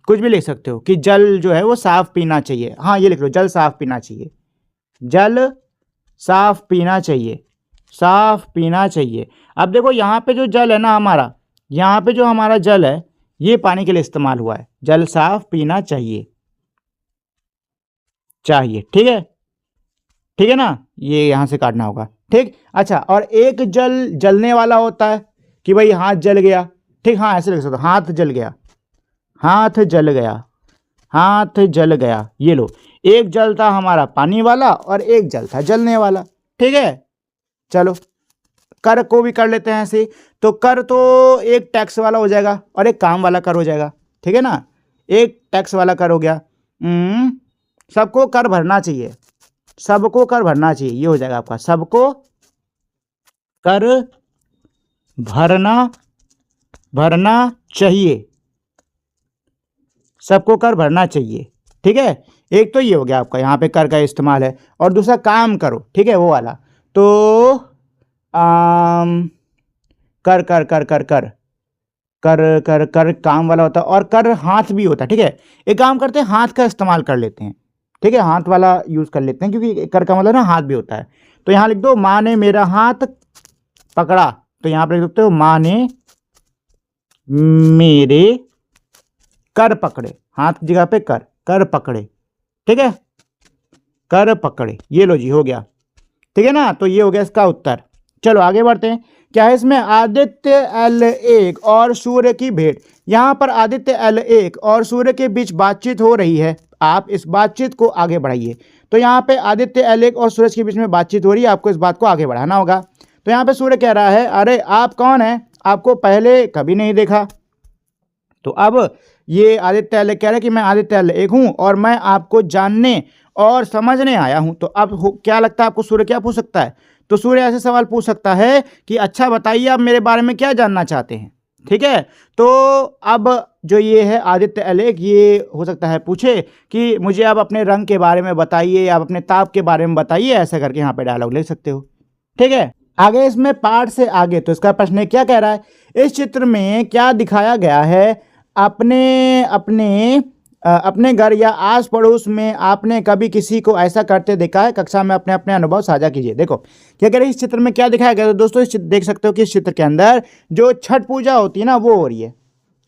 Speaker 1: कुछ भी लिख सकते हो कि जल जो है वो साफ पीना चाहिए। हाँ ये लिख लो जल साफ पीना चाहिए, जल साफ पीना चाहिए, साफ पीना चाहिए। अब देखो यहाँ पे जो जल है ना हमारा, यहाँ पे जो हमारा जल है ये पानी के लिए इस्तेमाल हुआ है, जल साफ पीना चाहिए, चाहिए, ठीक है ना, ये यहाँ से काटना होगा, ठीक। अच्छा, और एक जल जलने वाला होता है कि भाई हाथ जल गया, ठीक, हाँ ऐसे लिख सकते हो, हाथ जल गया, हाथ जल गया, हाथ जल गया, ये लो। एक जल था हमारा पानी वाला और एक जल था जलने वाला। ठीक है, चलो कर को भी कर लेते हैं ऐसे। तो कर तो एक टैक्स वाला हो जाएगा और एक काम वाला कर हो जाएगा। ठीक है ना, एक टैक्स वाला कर हो गया। सबको कर भरना चाहिए, सबको कर भरना चाहिए, ये हो जाएगा आपका सबको कर भरना चाहिए, सबको कर भरना चाहिए। ठीक है, एक तो ये हो गया आपका, यहाँ पे कर का इस्तेमाल है। और दूसरा काम करो, ठीक है, वो वाला। तो कर कर कर कर कर कर कर कर काम वाला होता है और कर हाथ भी होता है। ठीक है, एक काम करते हैं, हाथ का इस्तेमाल कर लेते हैं। ठीक है, हाथ वाला यूज कर लेते हैं क्योंकि कर का मतलब ना हाथ भी होता है। तो यहाँ लिख दो माँ ने मेरा हाथ पकड़ा। तो यहाँ पे लिख सकते हो माँ ने मेरे कर पकड़े, हाथ की जगह पे कर पकड़े। ठीक है, कर पकड़े, ये लो जी हो गया। ठीक है ना, तो ये हो गया इसका उत्तर। चलो आगे बढ़ते हैं। क्या है इसमें, आदित्य L1 और सूर्य की भेंट। यहां पर आदित्य L1 और सूर्य के बीच बातचीत हो रही है, आप इस बातचीत को आगे बढ़ाइए। तो यहाँ पे आदित्य L1 और सूरज के बीच में बातचीत हो रही है, आपको इस बात को आगे बढ़ाना होगा। तो यहाँ पे सूर्य कह रहा है, अरे आप कौन है, आपको पहले कभी नहीं देखा। तो अब ये आदित्य L1 कह रहा है कि मैं आदित्य L1 हूं और मैं आपको जानने और समझने आया हूं। तो अब क्या लगता है आपको, सूर्य क्या पूछ सकता है? तो सूर्य ऐसे सवाल पूछ सकता है कि अच्छा बताइए आप मेरे बारे में क्या जानना चाहते हैं। ठीक है, तो अब जो ये है आदित्य L1, ये हो सकता है पूछे कि मुझे आप अपने रंग के बारे में बताइए, आप अपने ताप के बारे में बताइए, ऐसा करके यहाँ पे डायलॉग लिख सकते हो। ठीक है, आगे इसमें पाठ से आगे, तो इसका प्रश्न क्या कह रहा है, इस चित्र में क्या दिखाया गया है, अपने अपने अपने घर या आस पड़ोस में आपने कभी किसी को ऐसा करते देखा है, कक्षा में अपने अपने अनुभव साझा कीजिए। देखो क्या कह रहे हैं, इस चित्र में क्या दिखाया गया, तो दोस्तों इस देख सकते हो कि इस चित्र के अंदर जो छठ पूजा होती है ना, वो हो रही है,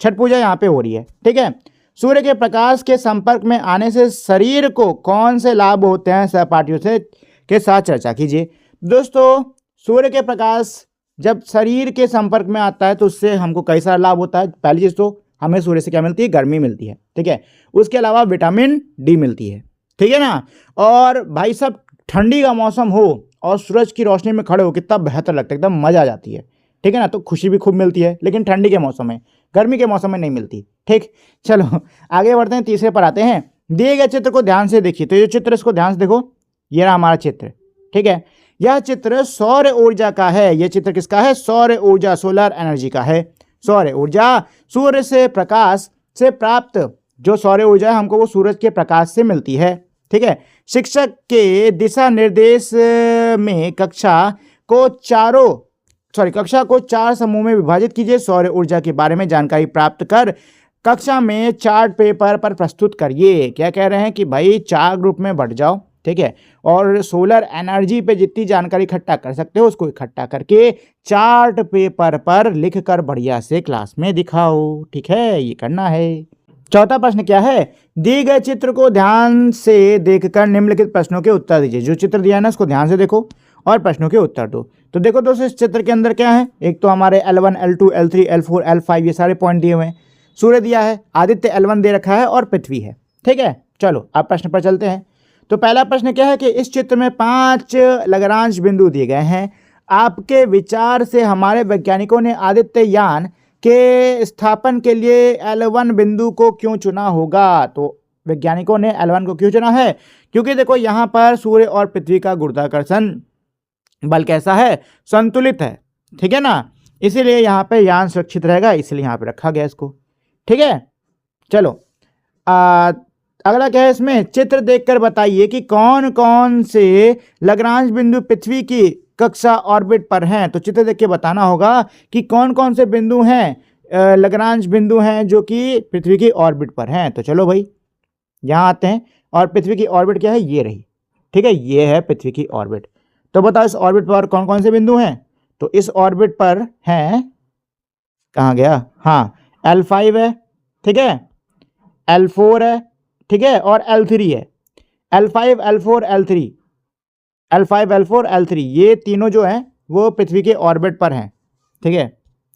Speaker 1: छठ पूजा यहाँ पे हो रही है। ठीक है, सूर्य के प्रकाश के संपर्क में आने से शरीर को कौन से लाभ होते हैं, सहपाठियों से के साथ चर्चा कीजिए। दोस्तों सूर्य के प्रकाश जब शरीर के संपर्क में आता है तो उससे हमको कई सारा लाभ होता है। पहली चीज तो हमें सूर्य से क्या मिलती है, गर्मी मिलती है। ठीक है, उसके अलावा विटामिन डी मिलती है। ठीक है ना, और भाई साहब ठंडी का मौसम हो और सूरज की रोशनी में खड़े हो, कितना बेहतर लगता है, एकदम मजा आ जाती है। ठीक है ना, तो खुशी भी खूब मिलती है, लेकिन ठंडी के मौसम में, गर्मी के मौसम में नहीं मिलती। ठीक, चलो आगे बढ़ते हैं, तीसरे पर आते हैं। दिए गए चित्र को ध्यान से देखिए। तो ये चित्र, इसको ध्यान से देखो, ये रहा हमारा चित्र। ठीक है, यह चित्र सौर ऊर्जा का है। यह चित्र किसका है, सौर ऊर्जा, सोलर एनर्जी का है। सौर ऊर्जा सूर्य से प्रकाश से प्राप्त जो सौर ऊर्जा है हमको वो सूरज के प्रकाश से मिलती है। ठीक है, शिक्षक के दिशा निर्देश में कक्षा को 4 समूह में विभाजित कीजिए। सौर ऊर्जा के बारे में जानकारी प्राप्त कर कक्षा में चार्ट पेपर पर प्रस्तुत करिए। क्या कह रहे हैं कि भाई 4 ग्रुप में बढ़ जाओ। ठीक है, और सोलर एनर्जी पे जितनी जानकारी इकट्ठा कर सकते हो उसको इकट्ठा करके चार्ट पेपर पर लिखकर बढ़िया से क्लास में दिखाओ। ठीक है, ये करना है। चौथा प्रश्न क्या है, दिए गए चित्र को ध्यान से देखकर निम्नलिखित प्रश्नों के उत्तर दीजिए। जो चित्र दिया है ना उसको ध्यान से देखो और प्रश्नों के उत्तर दो। तो देखो दोस्तों इस चित्र के अंदर क्या है, एक तो हमारे L1 L2 L3 L4 L5 ये सारे पॉइंट दिए हुए हैं। सूर्य दिया है, आदित्य L1 दे रखा है और पृथ्वी है। ठीक है, चलो अब प्रश्न पर चलते हैं। तो पहला प्रश्न क्या है कि इस चित्र में 5 लग्रांज बिंदु दिए गए हैं। आपके विचार से हमारे वैज्ञानिकों ने आदित्य यान के स्थापन के लिए L1 बिंदु को क्यों चुना होगा। तो वैज्ञानिकों ने L1 को क्यों चुना है, क्योंकि देखो यहाँ पर सूर्य और पृथ्वी का गुरुत्वाकर्षण बल कैसा है, संतुलित है। ठीक है ना, इसीलिए यहाँ पे यान सुरक्षित रहेगा, इसलिए यहाँ पे रखा गया इसको। ठीक है, चलो अगला क्या है, इसमें चित्र देखकर बताइए कि कौन कौन से लग्रांज बिंदु पृथ्वी की कक्षा ऑर्बिट पर हैं। तो चित्र देख के बताना होगा कि कौन कौन से बिंदु हैं, लग्रांज बिंदु हैं जो कि पृथ्वी की ऑर्बिट पर हैं। तो चलो भाई यहाँ आते हैं, और पृथ्वी की ऑर्बिट क्या है, ये रही। ठीक है, ये है पृथ्वी की ऑर्बिट। तो बताओ इस ऑर्बिट पर कौन कौन से बिंदु हैं। तो इस ऑर्बिट पर हैं, कहाँ गया, हाँ L5 है, ठीक है, L4 है, ठीक है, और L3 है। L5 L4 L3, L5 L4 L3 ये तीनों जो हैं वो पृथ्वी के ऑर्बिट पर हैं। ठीक है,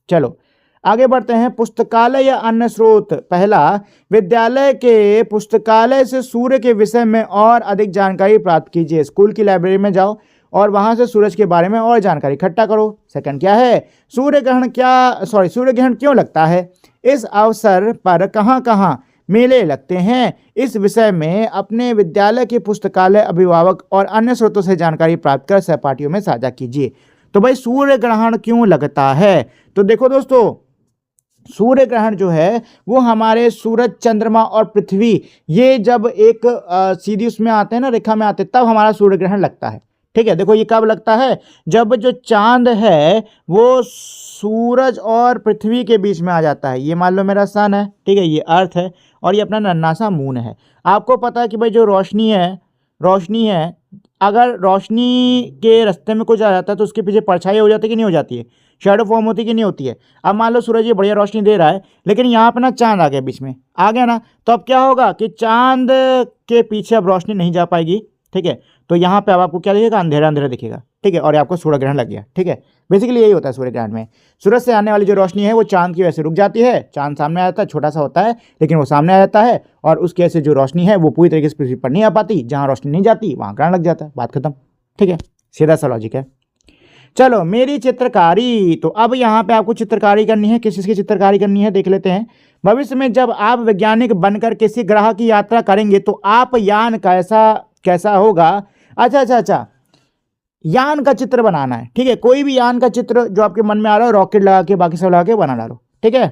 Speaker 1: चलो आगे बढ़ते हैं, पुस्तकालय या अन्य स्रोत। पहला, विद्यालय के पुस्तकालय से सूर्य के विषय में और अधिक जानकारी प्राप्त कीजिए। स्कूल की लाइब्रेरी में जाओ और वहां से सूरज के बारे में और जानकारी इकट्ठा करो। सेकंड क्या है, सूर्य ग्रहण क्यों लगता है, इस अवसर पर कहां कहां मेले लगते हैं, इस विषय में अपने विद्यालय के पुस्तकालय, अभिभावक और अन्य स्रोतों से जानकारी प्राप्त कर सहपाठियों में साझा कीजिए। तो भाई सूर्य ग्रहण क्यों लगता है, तो देखो दोस्तों, सूर्य ग्रहण जो है वो हमारे सूरज, चंद्रमा और पृथ्वी ये जब एक सीधी उसमें आते हैं ना, रेखा में आते हैं, तब हमारा सूर्य ग्रहण लगता है। ठीक है, देखो ये कब लगता है, जब जो चांद है वो सूरज और पृथ्वी के बीच में आ जाता है। ये मान लो मेरा सन है, ठीक है, ये अर्थ है और ये अपना नन्हा सा मून है। आपको पता है कि भाई जो रोशनी है, अगर रोशनी के रास्ते में कुछ आ जाता है तो उसके पीछे परछाई हो जाती है कि नहीं हो जाती है, शैडो फॉर्म होती है कि नहीं होती है। अब मान लो सूरज ये बढ़िया रोशनी दे रहा है, लेकिन यहाँ पे ना चांद आ गया बीच में, आ गया ना, तो अब क्या होगा कि चांद के पीछे अब रोशनी नहीं जा पाएगी। ठीक है, तो यहाँ पे अब आपको क्या दिखेगा, अंधेरा अंधेरा दिखेगा। ठीक है, और आपको सूर्य ग्रहण लग गया। ठीक है, बेसिकली यही होता है सूर्य ग्रहण में। सूरज से आने वाली जो रोशनी है वो चांद की वजह से रुक जाती है, चांद सामने आ जाता है, छोटा सा होता है लेकिन वो सामने आ जाता है, और उसकी वजह से जो रोशनी है वो पूरी तरीके से पृथ्वी पर नहीं आ पाती, जहाँ रोशनी नहीं जाती वहाँ ग्रहण लग जाता है, बात खत्म। ठीक है, सीधा सा लॉजिक है। चलो, मेरी चित्रकारी, तो अब यहाँ पे आपको चित्रकारी करनी है। किस चीज़ की चित्रकारी करनी है देख लेते हैं। भविष्य में जब आप वैज्ञानिक बनकर किसी ग्रह की यात्रा करेंगे तो आप यान कैसा होगा। अच्छा, यान का चित्र बनाना है। ठीक है, कोई भी यान का चित्र जो आपके मन में आ रहा है, रॉकेट लगा के, बाकी सब लगा के बना डालो। ठीक है,